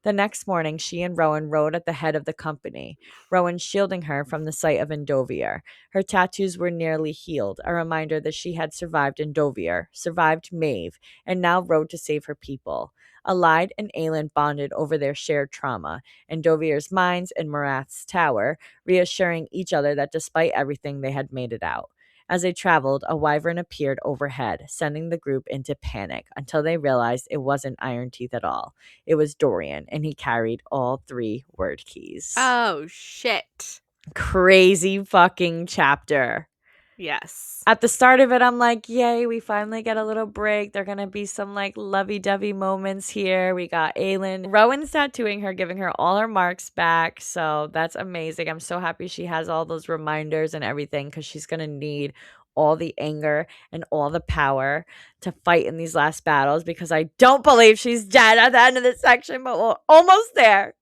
The next morning, she and Rowan rode at the head of the company, Rowan shielding her from the sight of Endovier. Her tattoos were nearly healed, a reminder that she had survived Endovier, survived Maeve, and now rode to save her people. Allied and Aylin bonded over their shared trauma, Endovier's mines and Morath's tower, reassuring each other that despite everything, they had made it out. As they traveled, a wyvern appeared overhead, sending the group into panic until they realized it wasn't Iron Teeth at all. It was Dorian, and he carried all 3 word keys. Oh, shit. Crazy fucking chapter. Yes. At the start of it, I'm like, yay, we finally get a little break. There are going to be some like lovey-dovey moments here. We got Aylin. Rowan's tattooing her, giving her all her marks back. So that's amazing. I'm so happy she has all those reminders and everything because she's going to need all the anger and all the power to fight in these last battles because I don't believe she's dead at the end of this section, but we're almost there.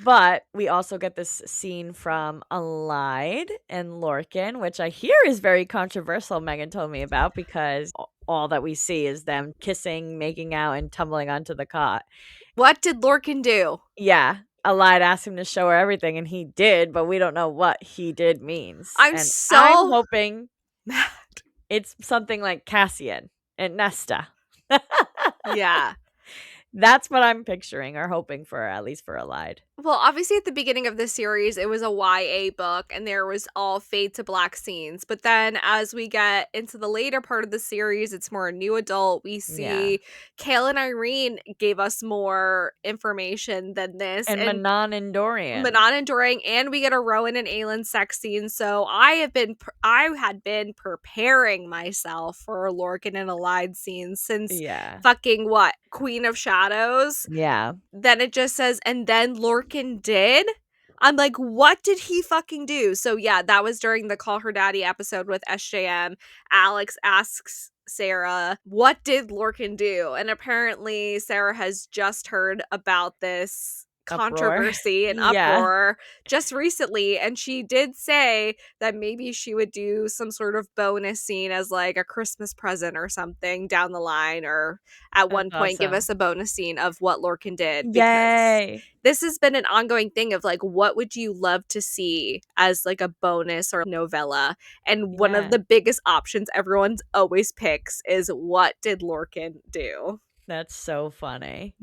But we also get this scene from Allied and Lorcan, which I hear is very controversial, Megan told me about, because all that we see is them kissing, making out, and tumbling onto the cot. What did Lorcan do? Yeah. Allied asked him to show her everything, and he did, but we don't know what he did means. I'm And I'm so hoping mad. it's something like Cassian and Nesta. Yeah. That's what I'm picturing or hoping for, at least for Allied. Well, obviously at the beginning of this series, it was a YA book and there was all fade to black scenes. But then as we get into the later part of the series, it's more new adult. We see Kale and Irene gave us more information than this. And Manon and Dorian. Manon and Dorian, and we get a Rowan and Aylin sex scene. So I had been preparing myself for a Lorcan and Allied scene since fucking what? Queen of Shadows? Yeah. Then it just says, and then Lorcan did? I'm like, what did he fucking do? So yeah, that was during the Call Her Daddy episode with SJM. Alex asks Sarah, what did Lorcan do? And apparently Sarah has just heard about this controversy and uproar just recently, and she did say that maybe she would do some sort of bonus scene as like a Christmas present or something down the line, or at one point give us a bonus scene of what Lorcan did, because this has been an ongoing thing of like, what would you love to see as like a bonus or novella? And one of the biggest options everyone always picks is, what did Lorcan do? That's so funny.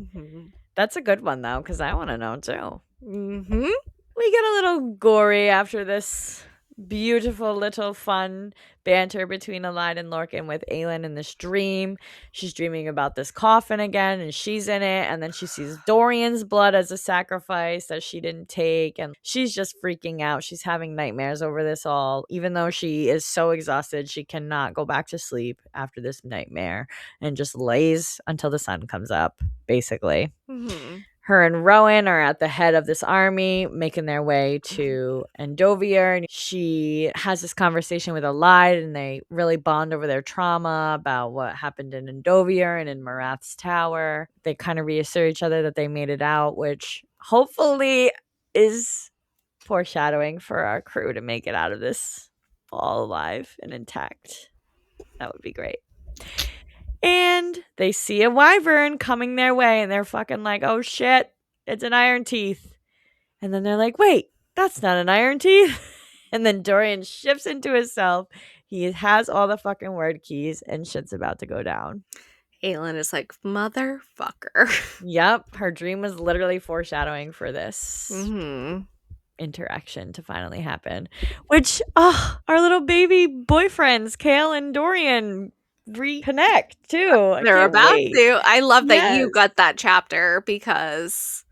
That's a good one, though, because I want to know, too. We get a little gory after this beautiful little fun banter between Elide and Lorcan with Aelin in this dream. She's dreaming about this coffin again, and she's in it, and then she sees Dorian's blood as a sacrifice that she didn't take, and she's just freaking out. She's having nightmares over this all, even though she is so exhausted, she cannot go back to sleep after this nightmare, and just lays until the sun comes up, basically. Mm-hmm. Her and Rowan are at the head of this army, making their way to Endovier. And she has this conversation with Elide, and they really bond over their trauma about what happened in Endovier and in Marath's tower. They kind of reassure each other that they made it out, which hopefully is foreshadowing for our crew to make it out of this all alive and intact. That would be great. And they see a wyvern coming their way, and they're fucking like, oh shit, it's an iron teeth. And then they're like, wait, that's not an iron teeth. And then Dorian shifts into himself. He has all the fucking word keys, and shit's about to go down. Aelin is like, motherfucker. Yep, her dream was literally foreshadowing for this Mm-hmm. interaction to finally happen. Which, our little baby boyfriends, Kale and Dorian, reconnect too. I They're can't about wait. to. I love that Yes. you got that chapter because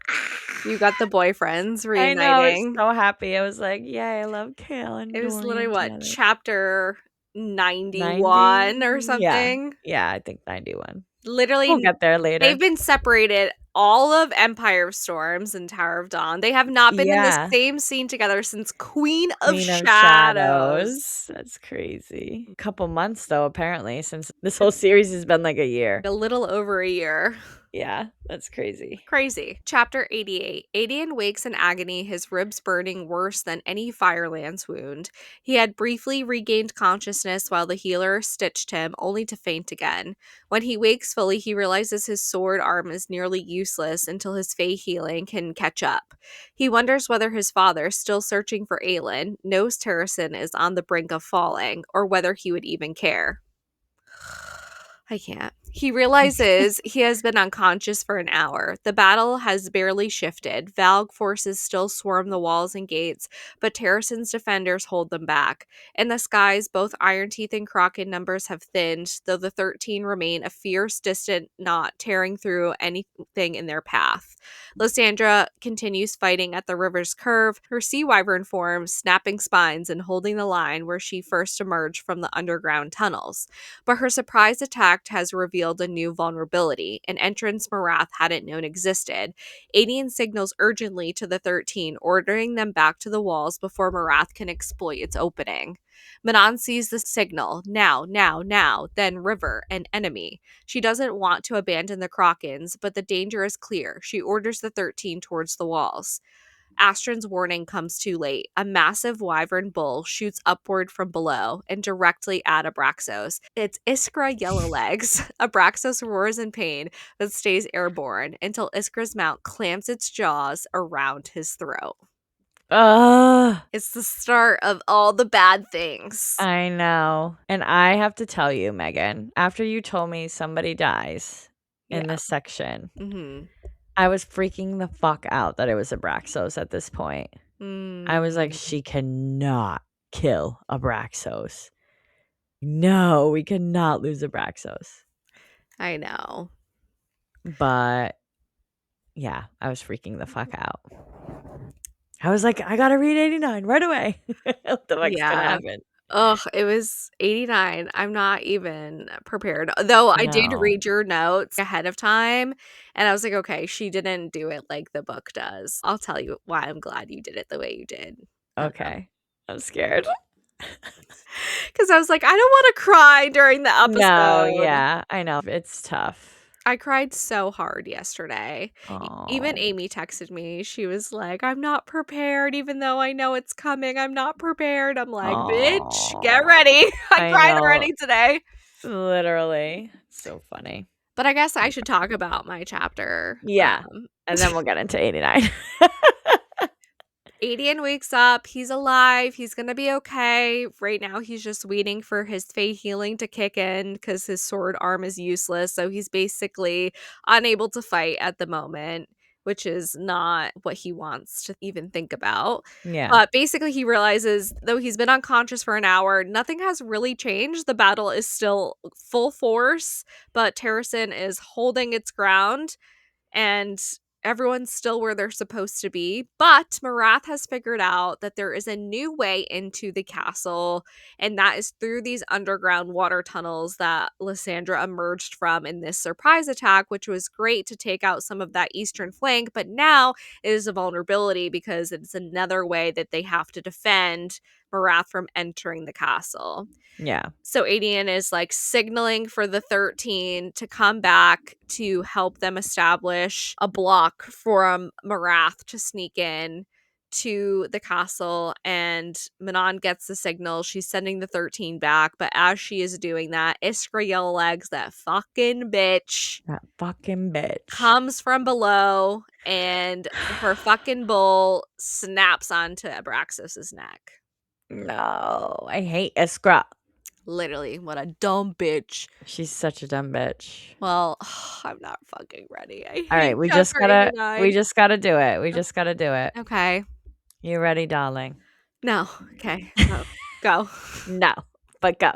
you got the boyfriends I know, I was reuniting. so happy. I was like, "Yay, I love Kale and It was literally Dorian what, together." chapter 90? 91 or Yeah. something? Yeah, I think 91. We'll Literally, get there they've later. been separated all of Empire of Storms and Tower of Dawn. They have not been in the Yeah. same scene together since Queen of Queen of Shadows. Shadows. That's crazy. Couple months though, apparently, since this whole series has been like a year. A little over a year. Yeah, that's crazy. Crazy. Chapter 88. Adian wakes in agony, his ribs burning worse than any Firelance wound. He had briefly regained consciousness while the healer stitched him, only to faint again. When he wakes fully, he realizes his sword arm is nearly useless until his Fey healing can catch up. He wonders whether his father, still searching for Aelin, knows Terrasen is on the brink of falling, or whether he would even care. I can't. He realizes he has been unconscious for an hour. The battle has barely shifted. Valg forces still swarm the walls and gates, but Terrasen's defenders hold them back. In the skies, both Iron Teeth and Kraken numbers have thinned, though the 13 remain a fierce, distant knot tearing through anything in their path. Lysandra continues fighting at the river's curve, her sea wyvern form snapping spines and holding the line where she first emerged from the underground tunnels. But her surprise attack has revealed a new vulnerability, an entrance Marath hadn't known existed. Adian signals urgently to the 13, ordering them back to the walls before Marath can exploit its opening. Manon sees the signal, now, now, now, then river, an enemy. She doesn't want to abandon the Krakens, but the danger is clear. She orders the 13 towards the walls. Astron's warning comes too late. A massive wyvern bull shoots upward from below and directly at Abraxos. It's Iskra Yellowlegs. Abraxos roars in pain but stays airborne until Iskra's mount clamps its jaws around his throat. Ugh. It's the start of all the bad things. I know. And I have to tell you, Megan, after you told me somebody dies in Yeah. this section, Mm-hmm. I was freaking the fuck out that it was Abraxos at this point. I was like, Mm. she cannot kill Abraxos. No, we cannot lose Abraxos. I know. But yeah, I was freaking the fuck out. I was like, I gotta read 89 right away. What the fuck's gonna Yeah. happen? Ugh, it was 89. I'm not even prepared. Though I did No. read your notes ahead of time, and I was like, okay, she didn't do it like the book does. I'll tell you why I'm glad you did it the way you did. Okay. I'm scared. Because I was like, I don't want to cry during the No, episode. yeah, I know. It's tough. I cried so hard yesterday. Even Oh, Amy texted me. She was like, I'm not prepared, even though I know it's coming. I'm not prepared. I'm like, bitch, get oh, ready. I I cried know. already today. Literally. So funny. But I guess I should talk about my chapter. Yeah. And then we'll get into 89. Adian wakes up. He's alive. He's going to be okay. Right now, he's just waiting for his Fey healing to kick in because his sword arm is useless. So he's basically unable to fight at the moment, which is not what he wants to even think about. Yeah. But basically, he realizes though he's been unconscious for an hour, nothing has really changed. The battle is still full force, but Terrasen is holding its ground and everyone's still where they're supposed to be. But Marath has figured out that there is a new way into the castle, and that is through these underground water tunnels that Lysandra emerged from in this surprise attack, which was great to take out some of that eastern flank. But now it is a vulnerability because it's another way that they have to defend Marath from entering the castle. Yeah. So Adian is like signaling for the 13 to come back to help them establish a block for Marath to sneak in to the castle. And Manon gets the signal. She's sending the 13 back. But as she is doing that, Iskra Yellowlegs, that fucking bitch, That fucking bitch. comes from below and her fucking bull snaps onto Abraxas's neck. No, I hate Iskra. Literally, what a dumb bitch. She's such a dumb bitch. Well, I'm not fucking ready. I All right, hate chapter 89. we just gotta do it. We just gotta do it. Okay. You ready, darling? No. Okay. Go. Go. No, but go.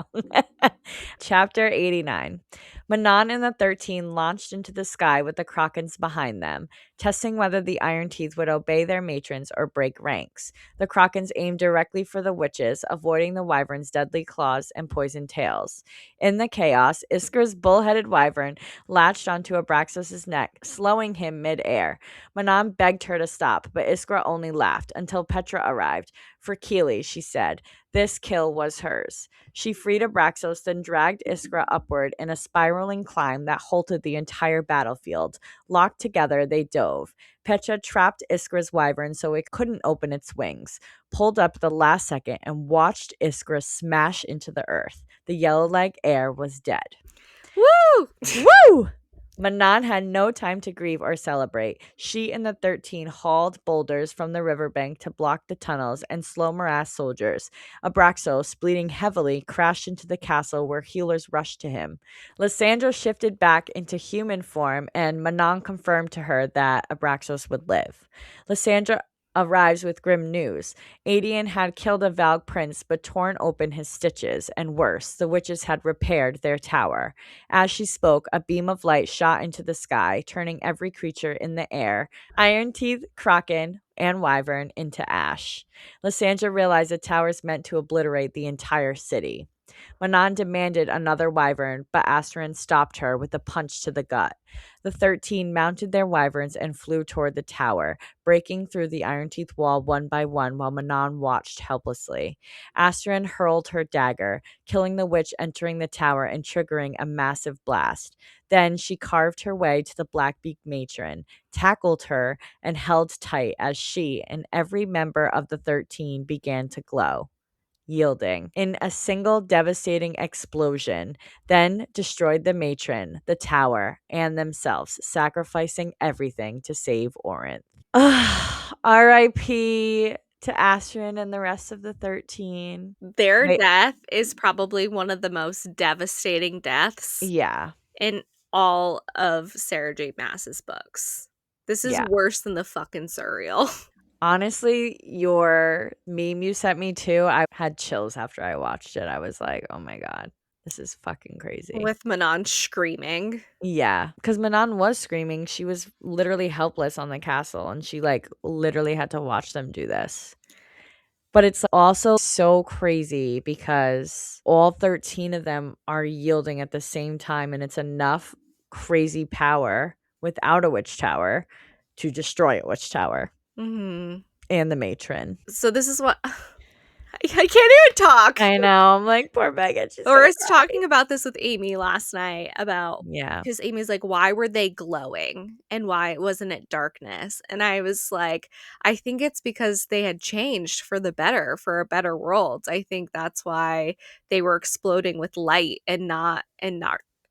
Chapter 89. Manon and the 13 launched into the sky with the Krakens behind them, testing whether the Iron Teeth would obey their matrons or break ranks. The Krakens aimed directly for the witches, avoiding the wyvern's deadly claws and poisoned tails. In the chaos, Iskra's bull-headed wyvern latched onto Abraxas's neck, slowing him mid-air. Manon begged her to stop, but Iskra only laughed until Petra arrived. For Keely, she said. This kill was hers. She freed Abraxos, then dragged Iskra upward in a spiraling climb that halted the entire battlefield. Locked together, they dove. Petra trapped Iskra's wyvern so it couldn't open its wings, pulled up at the last second, and watched Iskra smash into the earth. The yellow-leg heir was dead. Woo! Woo! Manon had no time to grieve or celebrate. She and the 13 hauled boulders from the riverbank to block the tunnels and slow Marath soldiers. Abraxos, bleeding heavily, crashed into the castle where healers rushed to him. Lysandra shifted back into human form, and Manon confirmed to her that Abraxos would live. Lysandra arrives with grim news. Adian had killed a Valg prince but torn open his stitches, and worse, the witches had repaired their tower. As she spoke, a beam of light shot into the sky, turning every creature in the air, Iron Teeth, Kraken, and Wyvern, into ash. Lysandra realized the towers meant to obliterate the entire city. Manon demanded another wyvern, but Asterin stopped her with a punch to the gut. The 13 mounted their wyverns and flew toward the tower, breaking through the Iron Teeth wall one by one while Manon watched helplessly. Asterin hurled her dagger, killing the witch entering the tower and triggering a massive blast. Then she carved her way to the Blackbeak matron, tackled her, and held tight as she and every member of the 13 began to glow, yielding in a single devastating explosion, then destroyed the matron, the tower, and themselves, sacrificing everything to save Orinth. R.I.P. to Astrid and the rest of the 13. Their Wait, death is probably one of the most devastating deaths yeah, in all of Sarah J. Maas's books. This is yeah. worse than the fucking Surreal. Honestly, your meme you sent me too, I had chills after I watched it. I was like, oh my God, this is fucking crazy. With Manon screaming. Yeah, because Manon was screaming. She was literally helpless on the castle, and she like literally had to watch them do this. But it's also so crazy because all 13 of them are yielding at the same time, and it's enough crazy power without a witch tower to destroy a witch tower Mm-hmm. and the matron. So this is what I can't even talk. I know. I'm like, poor Megan. She's Or I gonna was cry. talking about this with Amy last night about Yeah. because Amy's like, why were they glowing and why wasn't it darkness? And I was like, I think it's because they had changed for the better, for a better world. I think that's why they were exploding with light and not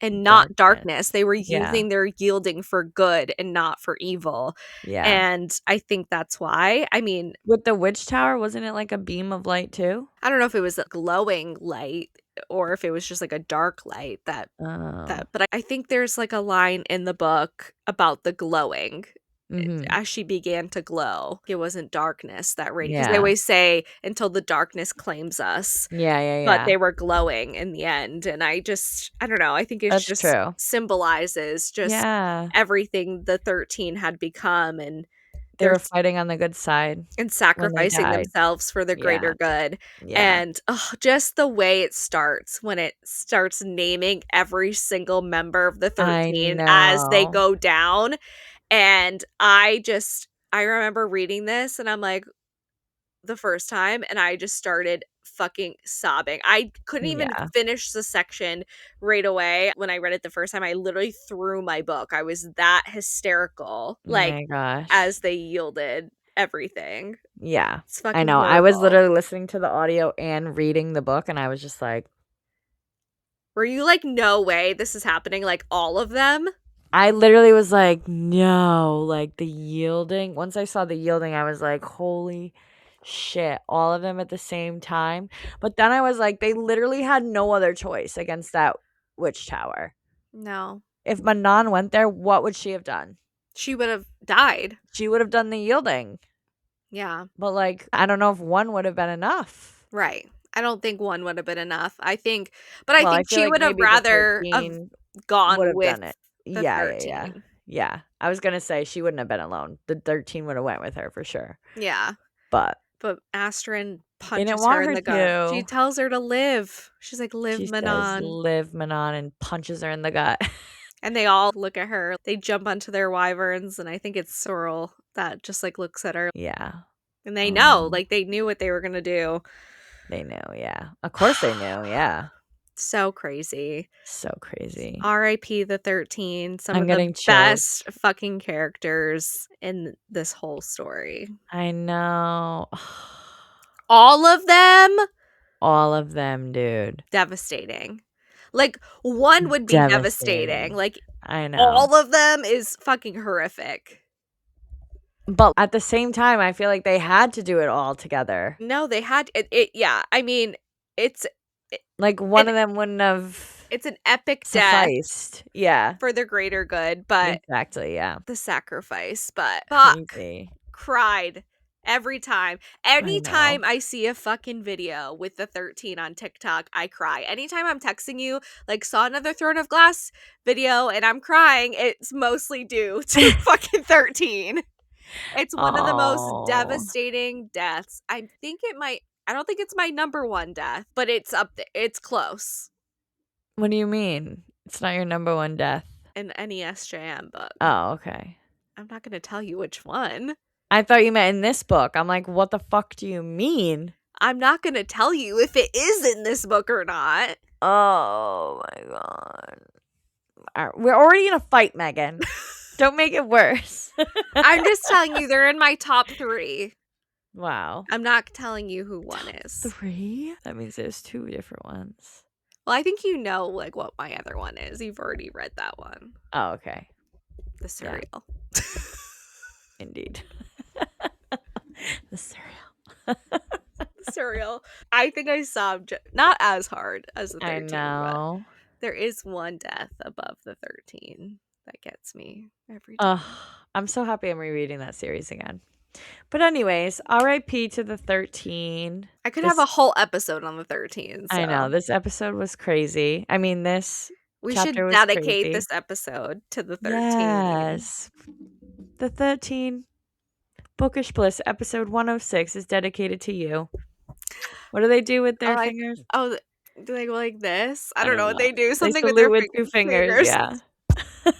Darkness. darkness. They were Yeah. using their yielding for good and not for evil. Yeah. And I think that's why. I mean, With the witch tower, wasn't it like a beam of light too? I don't know if it was a glowing light or if it was just like a dark light Oh. but I think there's like a line in the book about the glowing Mhm. as she began to glow. It wasn't darkness that radiated, because they Yeah. always say until the darkness claims us, Yeah, yeah, but yeah. they were glowing in the end, and I don't know, I think it That's just true. symbolizes just Yeah. everything the 13 had become, and They their were fighting on the good side and when they sacrificing died. themselves for the Yeah. greater good. Yeah. And, just the way it starts, when it starts naming every single member of the I 13 as they know. go down, and I remember reading this, and I'm like, the first time, and I just started fucking sobbing. I couldn't even Yeah. finish the section right away. When I read it the first time, I literally threw my book. I was that hysterical, Oh like, my gosh. as they yielded everything. Yeah. It's I fucking know. I was horrible. literally listening to the audio and reading the book, and I was just like Were you like, "No way, this is happening," like, all of them? I literally was like, "No." Like, the yielding once I saw the yielding, I was like, "Holy shit, all of them at the same time." But then I was like, they literally had no other choice against that witch tower. No. If Manon went there, what would she have done? She would've died. She would have done the yielding. Yeah, But, like, I don't know if one would have been enough. right. I don't think one would've been enough. I Well, I think feel she like would have maybe the rather have 13 would gone have with done it. the Yeah, yeah, yeah. 13. Yeah. I was gonna say she wouldn't have been alone. The 13 would have went with her for sure. Yeah. But But Astrid they didn't punches her want in her the gut. She to. tells her to live. She's like, "Live, She says, Manon." "Live, Manon," and punches her in the gut. And they all look at her. They jump onto their wyverns, and I think it's Sorrel that just, like, looks at her. Yeah. And they know, Oh, like, they knew what they were gonna do. they knew, yeah. Of course they knew, yeah. So crazy. So crazy. RIP the 13, some I'm of the getting chills. best fucking characters in this whole story. I know. All of them, All of them, dude. devastating. Like, one would be devastating, Devastating. like, I know. all of them is fucking horrific. But at the same time, I feel like they had to do it all together. No, they had yeah, I mean, it's I Like, one an of them wouldn't have it's an epic death sufficed. Yeah. for the greater good, but Exactly, yeah. the sacrifice, but fuck, Crazy. cried every time. I know. Anytime I see a fucking video with the 13 on TikTok, I cry. Anytime I'm texting you, like, saw another Throne of Glass video and I'm crying, it's mostly due to fucking 13. It's one of the most Oh. devastating deaths. I don't think it's my number one death, but it's up there. It's close What do you mean? It's not your number one death? in any SJM book. Oh, okay. I'm not going to tell you which one. I thought you meant in this book. I'm like, "What the fuck do you mean?" I'm not going to tell you if it is in this book or not. Oh my god. We're already in a fight, Megan. Don't make it worse. I'm just telling you they're in my top 3. Wow. I'm not telling you who one Top is. 3? That means there's 2 different ones. Well, I think you know, like, what my other one is. You've already read that one. Oh, okay. The Yeah. Surreal. Indeed. The cereal. The Surreal. I think I sobbed not as hard as the I 13, but know. there is one death above the 13 that gets me every Ugh, time. I'm so happy I'm rereading that series again. But anyways, RIP to the 13. I could have This a whole episode on the 13, I know, so this episode was crazy. I mean, this we should chapter was dedicate crazy. this episode to the 13. Yes. The 13 Bookish Bliss episode 106 is dedicated to you. What do they do with Oh, their fingers? do they go like this? I I don't don't know what know. they do. They Something with salute their with 2 fingers, fingers. yeah.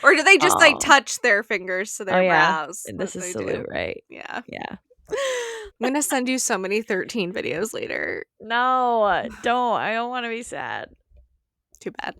Or do they just, like, Oh. touch their fingers to Oh, their yeah. brows? That's This what is they do. salute, right? Yeah. Yeah. I'm gonna send you so many 13 videos later. No, don't. I don't wanna be sad. Too bad.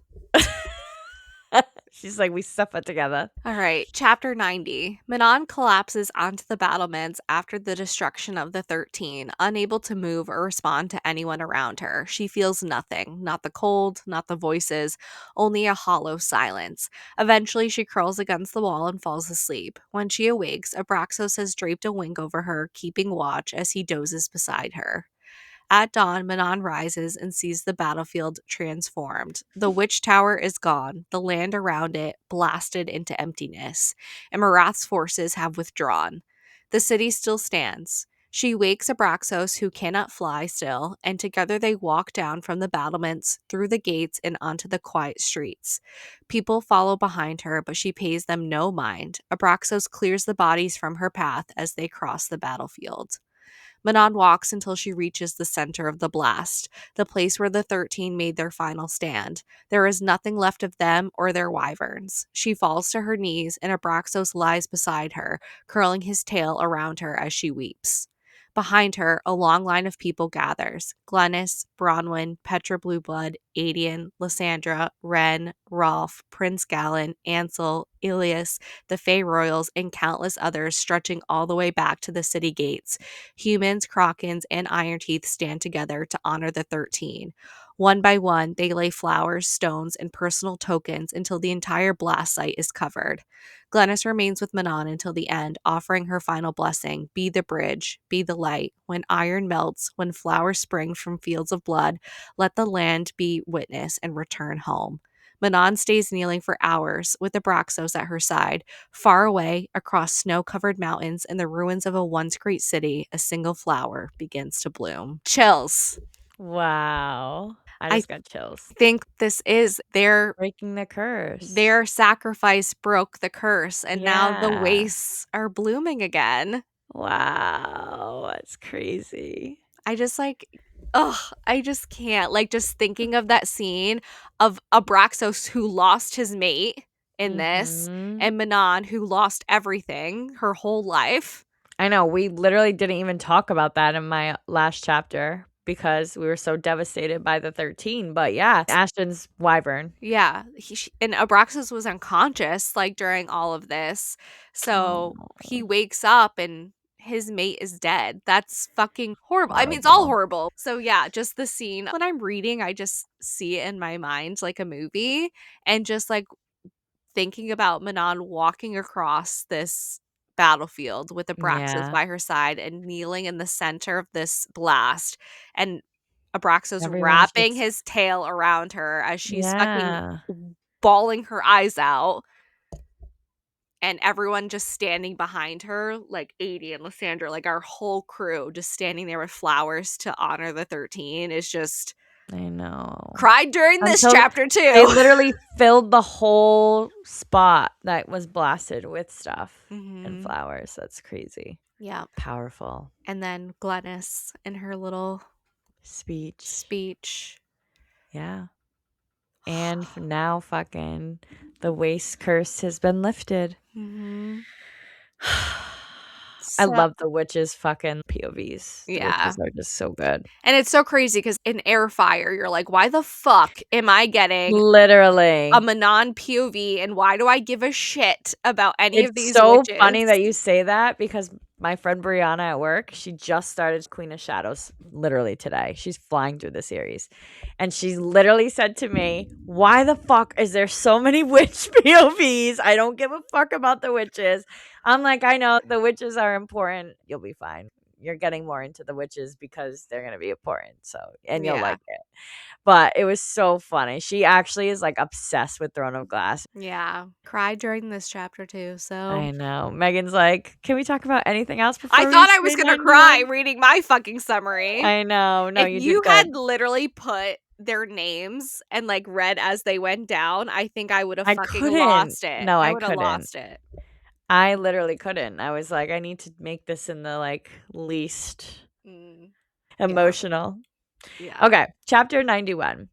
She's like, "We suffer together." All right, chapter 90. Manon collapses onto the battlements after the destruction of the 13, unable to move or respond to anyone around her. She feels nothing, not the cold, not the voices, only a hollow silence. Eventually, she curls against the wall and falls asleep. When she awakes, Abraxos has draped a wing over her, keeping watch as he dozes beside her. At dawn, Manon rises and sees the battlefield transformed. The witch tower is gone, the land around it blasted into emptiness, and Marath's forces have withdrawn. The city still stands. She wakes Abraxos, who cannot fly still, and together they walk down from the battlements, through the gates, and onto the quiet streets. People follow behind her, but she pays them no mind. Abraxos clears the bodies from her path as they cross the battlefield. Manon walks until she reaches the center of the blast, the place where the 13 made their final stand. There is nothing left of them or their wyverns. She falls to her knees, and Abraxos lies beside her, curling his tail around her as she weeps. Behind her, a long line of people gathers. Glennis, Bronwyn, Petra Blueblood, Adian, Lysandra, Ren, Rolf, Prince Gallon, Ansel, Ilias, the Fey Royals, and countless others stretching all the way back to the city gates. Humans, Krakens, and Iron Teeth stand together to honor the 13. One by one, they lay flowers, stones, and personal tokens until the entire blast site is covered. Glennis remains with Manon until the end, offering her final blessing: be the bridge, be the light. When iron melts, when flowers spring from fields of blood, let the land be witness and return home. Manon stays kneeling for hours with Abraxos at her side. Far away, across snow-covered mountains and the ruins of a once great city, a single flower begins to bloom. Chills. Wow. I I just got chills. think this is Breaking the curse. their sacrifice broke the curse, and now the Yeah. wastes are blooming again. Wow. That's crazy. I just like, ugh, I just can't. Like, just thinking of that scene of Abraxos, who lost his mate in this, Mhm. and Manon, who lost everything, her whole life. I know, we literally didn't even talk about that in my last chapter because we were so devastated by the 13, but yeah, Ashton's wyvern. Yeah, and Abraxas was unconscious like during all of this. So Oh, he wakes up and his mate is dead. That's fucking horrible. I mean, it's all horrible. horrible. So yeah, just the scene when I'm reading, I just see it in my mind like a movie, and just like thinking about Manon walking across this battlefield with Abraxas Yeah, by her side and kneeling in the center of this blast, and Abraxas everyone's wrapping just his tail around her as she's fucking yeah, bawling her eyes out, and everyone just standing behind her, like Adi and Lysandra, like our whole crew just standing there with flowers to honor the 13 is just I know. cried during this Until chapter they too. literally filled the whole spot that was blasted with stuff and Mhm. flowers. That's crazy. Yeah. Powerful And then Glennis in her little speech. speech. Yeah. And now fucking the waste curse has been lifted. Mhm. I So love the witches fucking POVs. The yeah. witches are just so good. And it's so crazy because in Air Fire, you're like, why the fuck am I getting a Literally. Manon POV, and why do I give a shit about any of It's these so witches? funny that you say that because my friend Brianna at work, she just started Queen of Shadows literally today. She's flying through the series. And she literally said to me, "Why the fuck is there so many witch POVs? I don't give a fuck about the witches." I'm like, "I know the witches are important. You'll be fine. You're getting more into the witches because they're going to be important. So, and you'll Yeah. like it." But it was so funny. She actually is like obsessed with Throne of Glass. Yeah. Cried during this chapter too. I So know. Megan's like, "Can we talk about anything else I before we thought I was say going to cry 91?" reading my fucking summary. I know. No, If you you did had good. literally put their names and like read as they went down, I think I would have I fucking couldn't. lost it. No, I I would have couldn't. lost it. I literally couldn't. I was like, I need to make this in the like least Mm, yeah. emotional. Yeah. Okay, chapter 91.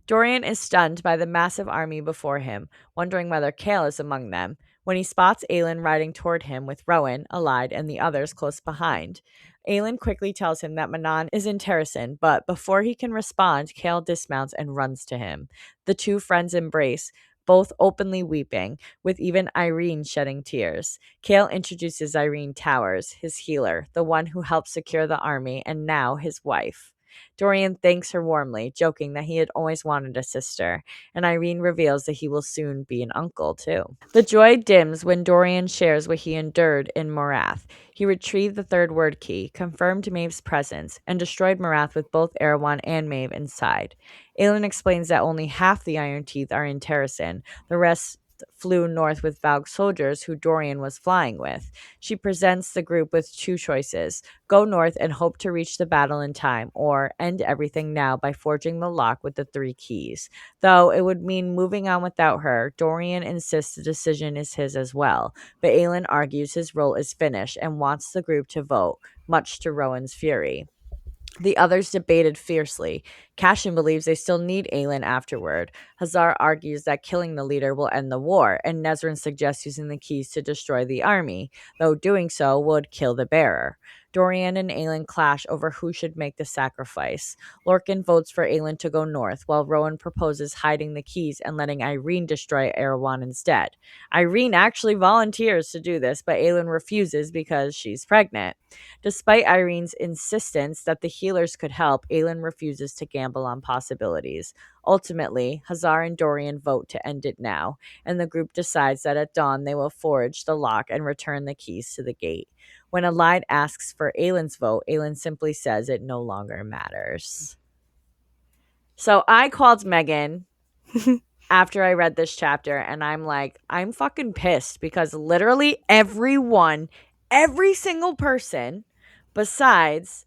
Dorian is stunned by the massive army before him, wondering whether Kale is among them, when he spots Aelin riding toward him with Rowan, Alide, and the others close behind. Aelin quickly tells him that Manon is in Terrasen, but before he can respond, Kale dismounts and runs to him. The two friends embrace, both openly weeping, with even Irene shedding tears. Kale introduces Irene Towers, his healer, the one who helped secure the army, and now his wife. Dorian thanks her warmly, joking that he had always wanted a sister, and Irene reveals that he will soon be an uncle, too. The joy dims when Dorian shares what he endured in Morath. He retrieved the third word key, confirmed Maeve's presence, and destroyed Morath with both Erewhon and Maeve inside. Aelin explains that only half the Iron Teeth are in Terrasen, the rest flew north with Valg soldiers who Dorian was flying with. She presents the group with two choices: go north and hope to reach the battle in time, or end everything now by forging the lock with the three keys. Though it would mean moving on without her, Dorian insists the decision is his as well, but Aelin argues his role is finished and wants the group to vote, much to Rowan's fury. The others debated fiercely. Cashin believes they still need Aelin afterward. Hazar argues that killing the leader will end the war, and Nezrin suggests using the keys to destroy the army, though doing so would kill the bearer. Dorian and Aelin clash over who should make the sacrifice. Lorcan votes for Aelin to go north, while Rowan proposes hiding the keys and letting Irene destroy Erewhon instead. Irene actually volunteers to do this, but Aelin refuses because she's pregnant. Despite Irene's insistence that the healers could help, Aelin refuses to gamble on possibilities. Ultimately, Hazar and Dorian vote to end it now, and the group decides that at dawn they will forge the lock and return the keys to the gate. When Alide asks for Aelin's vote, Aelin simply says it no longer matters. So I called Megan after I read this chapter, and I'm like, I'm fucking pissed because literally every single person besides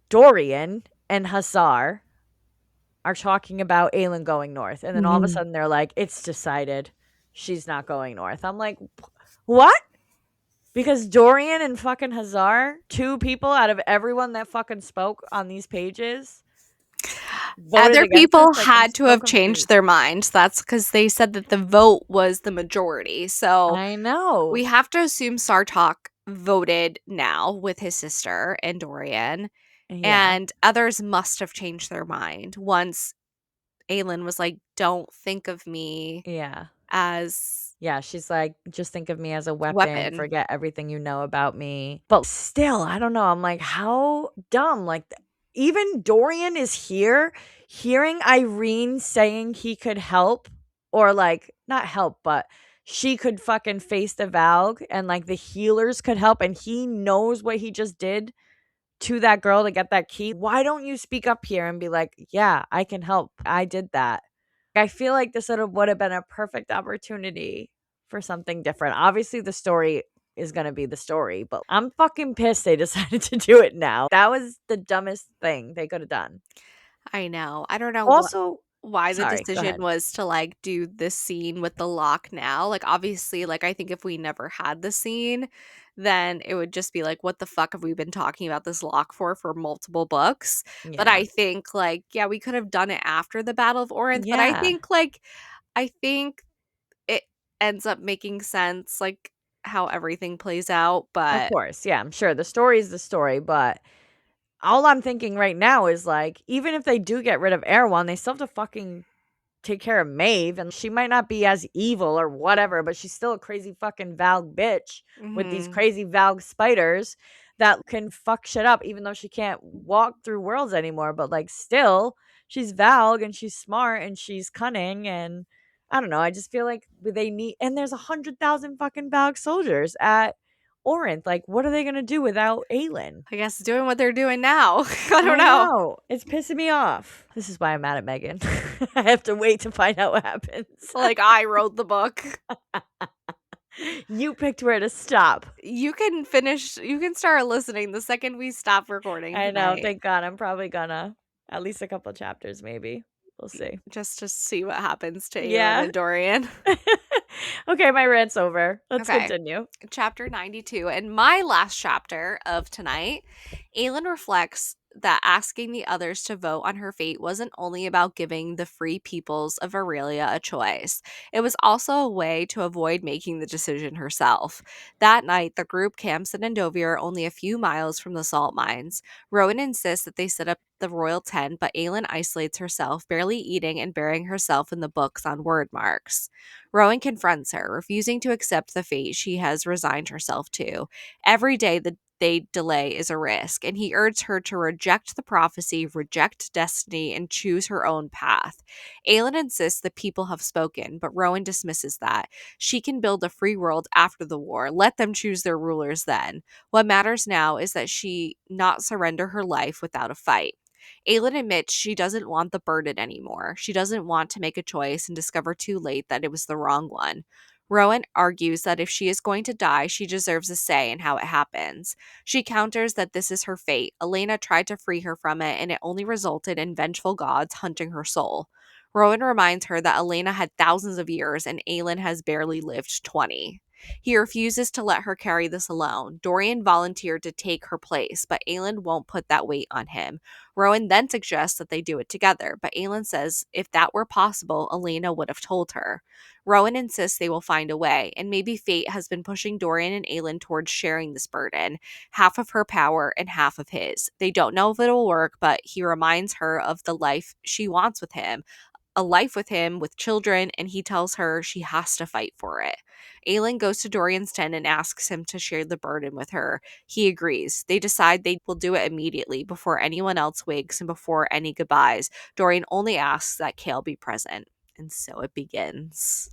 Dorian and Hazar are talking about Aelin going north. And then all of a sudden they're like, it's decided she's not going north. I'm like, what? Because Dorian and fucking Hazar, two people out of everyone that fucking spoke on these pages, voted Other against this? people Like, I'm had to so have changed confused. their minds. That's because they said that the vote was the majority. So I know. we have to assume Sartok voted now with his sister and Dorian, Yeah. and others must have changed their mind once Aelin was like, "Don't think of me Yeah. as Yeah, she's like, just think of me as a weapon, weapon." forget everything you know about me. But still, I don't know. I'm like, how dumb. Like, even Dorian is here hearing Irene saying he could help, or like, not help, but she could fucking face the Valg and like the healers could help. And he knows what he just did to that girl to get that key. Why don't you speak up here and be like, yeah, I can help. I did that. I feel like this would have been a perfect opportunity for something different. Obviously, the story is going to be the story, but I'm fucking pissed they decided to do it now. That was the dumbest thing they could have done. I know. I don't know Also, why the sorry, go decision ahead. was to like do this scene with the lock now. Like obviously, like I think if we never had the scene, then it would just be like, what the fuck have we been talking about this lock for multiple books? But Yeah. I think like, yeah, we could have done it after the Battle of Orinth, but Yeah. I think it ends up making sense, like how everything plays out. Of But course. Yeah, I'm sure the story is the story, but all I'm thinking right now is like, even if they do get rid of Erewhon, they still have to fucking take care of Maeve, and she might not be as evil or whatever, but she's still a crazy fucking Valg bitch with these mhm. crazy Valg spiders that can fuck shit up, even though she can't walk through worlds anymore. But like, still, she's Valg and she's smart and she's cunning, and I don't know. I just feel like they need, and there's 100,000 fucking Valg soldiers at Orinth. Like, what are they gonna do without Aelin? I guess doing what they're doing now. I don't I know. know. It's pissing me off. This is why I'm mad at Megan. I have to wait to find out what happens. Like I wrote the book. You picked where to stop. You can start listening the second we stop recording I know. tonight, Thank God. I'm probably gonna at least a couple chapters, maybe. We'll see. just to see what happens to Aelin Yeah. and Dorian. Okay, my rant's over. Let's Okay. continue. Chapter 92. And my last chapter of tonight, Aelin reflects that asking the others to vote on her fate wasn't only about giving the free peoples of Aurelia a choice. It was also a way to avoid making the decision herself. That night, the group camps in Endovier, only a few miles from the salt mines. Rowan insists that they set up the royal tent, but Aelin isolates herself, barely eating and burying herself in the books on word marks. Rowan confronts her, refusing to accept the fate she has resigned herself to. Every day, they delay is a risk, and he urged her to reject the prophecy, reject destiny, and choose her own path. Aelin insists the people have spoken, but Rowan dismisses that. She can build a free world after the war. Let them choose their rulers then. What matters now is that she not surrender her life without a fight. Aelin admits she doesn't want the burden anymore. She doesn't want to make a choice and discover too late that it was the wrong one. Rowan argues that if she is going to die, she deserves a say in how it happens. She counters that this is her fate. Elena tried to free her from it, and it only resulted in vengeful gods hunting her soul. Rowan reminds her that Elena had thousands of years and Aelin has barely lived 20. He refuses to let her carry this alone. Dorian volunteered to take her place, but Aelin won't put that weight on him. Rowan then suggests that they do it together, but Aelin says if that were possible, Elena would have told her. Rowan insists they will find a way, and maybe fate has been pushing Dorian and Aelin towards sharing this burden, half of her power and half of his. They don't know if it'll work, but he reminds her of the life she wants with him, a life with him with children, and he tells her she has to fight for it. Aelin goes to Dorian's tent and asks him to share the burden with her. He agrees. They decide they will do it immediately before anyone else wakes and before any goodbyes. Dorian only asks that Kale be present. And so it begins.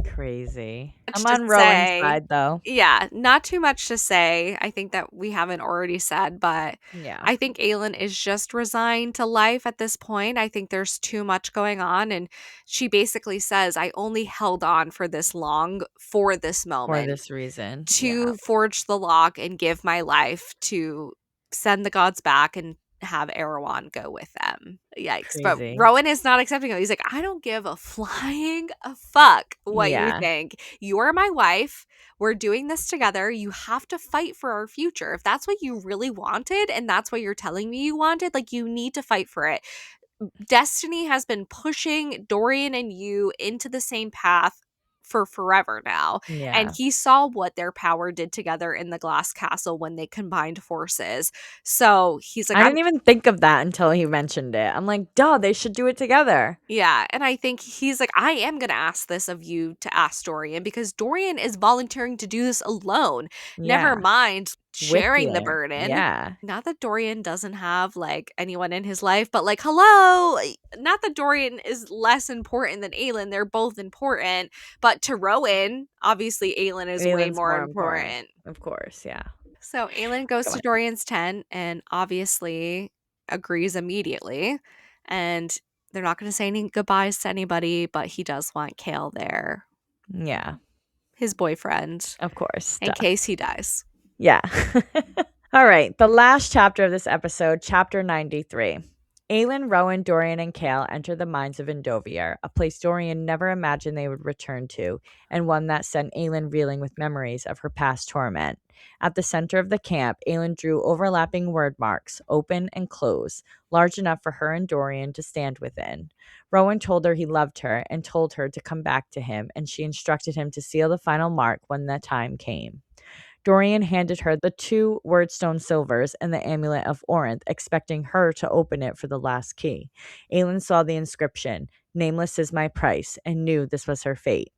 Crazy. Much I'm to on Rowan's say. side, though. Yeah, not too much to say. I think that we haven't already said, but Yeah. I think Aelin is just resigned to life at this point. I think there's too much going on. And she basically says, I only held on for this long for this For moment this reason. Yeah. to forge the lock and give my life to send the gods back and have Erewhon go with them. Yikes. But Crazy. Rowan is not accepting it. He's like, I don't give a flying a fuck what you Yeah. think. You are my wife. We're doing this together. You have to fight for our future. If that's what you really wanted and that's what you're telling me you wanted, like you need to fight for it. Destiny has been pushing Dorian and you into the same path for forever now. And Yeah. he saw what their power did together in the glass castle when they combined forces. So he's like, I I'm didn't even think of that until he mentioned it. I'm like, duh, they should do it together. yeah, and I think he's like, I am going to ask this of you to ask Dorian because Dorian is volunteering to do this alone. Never Yeah. mind With sharing the you. burden. Yeah. Not that Dorian doesn't have like anyone in his life, but like, hello, not that Dorian is less important than Aelin. They're both important, but to Rowan, obviously Aelin is way Aylin's more more important. important. Of course. Yeah. So Aelin goes Go to ahead. Dorian's tent and obviously agrees immediately. And they're not going to say any goodbyes to anybody, but he does want Kale there, Yeah. his boyfriend, Of course. in Duh. case he dies. Yeah. All right. The last chapter of this episode, chapter 93. Aelin, Rowan, Dorian, and Kale enter the mines of Endovier, a place Dorian never imagined they would return to, and one that sent Aelin reeling with memories of her past torment. At the center of the camp, Aelin drew overlapping word marks, open and close, large enough for her and Dorian to stand within. Rowan told her he loved her and told her to come back to him, and she instructed him to seal the final mark when the time came. Dorian handed her the 2 wordstone silvers and the amulet of Orinth, expecting her to open it for the last key. Aelin saw the inscription, "Nameless is my price," and knew this was her fate.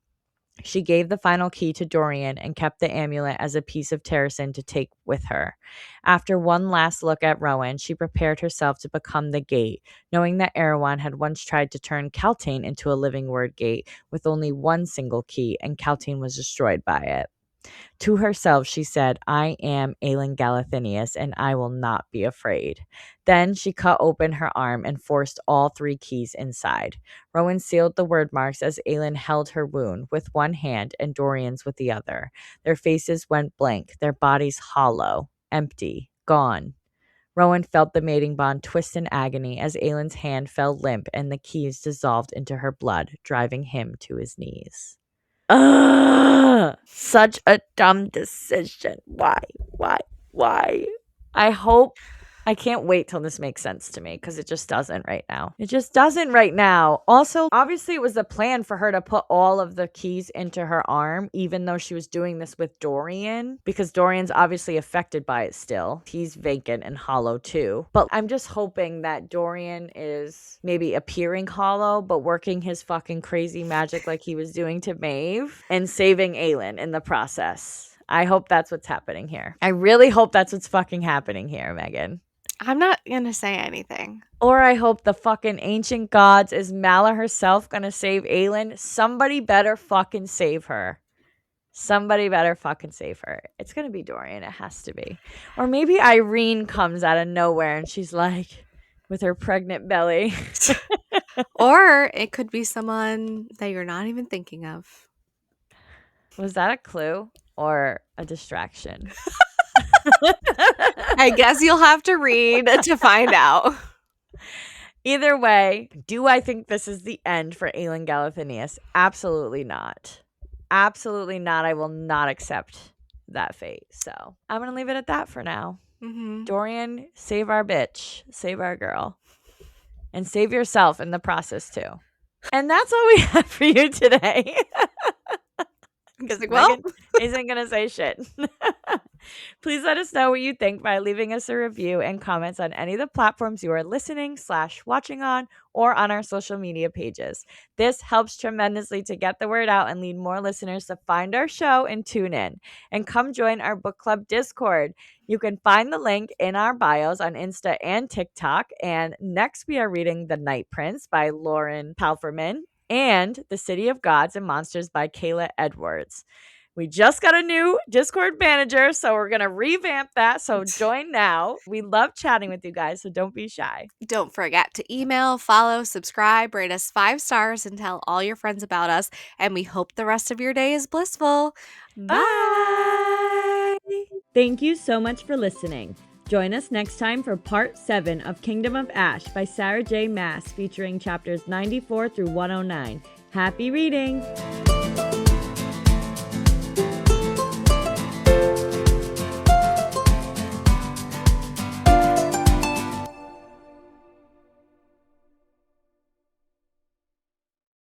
She gave the final key to Dorian and kept the amulet as a piece of terracin to take with her. After one last look at Rowan, she prepared herself to become the gate, knowing that Erewhon had once tried to turn Kaltain into a living word gate with only one single key, and Kaltain was destroyed by it. To herself, she said, I am Aelin Galathinius, and I will not be afraid. Then she cut open her arm and forced all 3 keys inside. Rowan sealed the word marks as Aelin held her wound with one hand and Dorian's with the other. Their faces went blank, their bodies hollow, empty, gone. Rowan felt the mating bond twist in agony as Aelin's hand fell limp and the keys dissolved into her blood, driving him to his knees. Ugh, such a dumb decision. Why? Why? Why? I can't wait till this makes sense to me because it just doesn't right now. It just doesn't right now. Also, obviously, it was the plan for her to put all of the keys into her arm, even though she was doing this with Dorian, because Dorian's obviously affected by it still. He's vacant and hollow too. But I'm just hoping that Dorian is maybe appearing hollow, but working his fucking crazy magic like he was doing to Maeve and saving Aelin in the process. I hope that's what's happening here. I really hope that's what's fucking happening here, Megan. I'm not gonna say anything. Or I hope the fucking ancient gods, is Mala herself gonna save Aelin? Somebody better fucking save her. Somebody better fucking save her. It's gonna be Dorian. It has to be. Or maybe Irene comes out of nowhere and she's like, with her pregnant belly. Or it could be someone that you're not even thinking of. Was that a clue or a distraction? I guess you'll have to read to find out. Either way, do I think this is the end for Aelin Galathinius? Absolutely not. Absolutely not. I will not accept that fate. So I'm going to leave it at that for now. Mm-hmm. Dorian, save our bitch. Save our girl. And save yourself in the process too. And that's all we have for you today. Because Megan isn't going to say shit. Please let us know what you think by leaving us a review and comments on any of the platforms you are listening/watching on, or on our social media pages. This helps tremendously to get the word out and lead more listeners to find our show and tune in. And come join our book club Discord. You can find the link in our bios on Insta and TikTok. And next we are reading The Night Prince by Lauren Palferman and The City of Gods and Monsters by Kayla Edwards. We just got a new Discord manager, so we're going to revamp that. So join now. We love chatting with you guys, so don't be shy. Don't forget to email, follow, subscribe, rate us 5 stars, and tell all your friends about us. And we hope the rest of your day is blissful. Bye! Thank you so much for listening. Join us next time for part 7 of Kingdom of Ash by Sarah J. Maas, featuring chapters 94 through 109. Happy reading!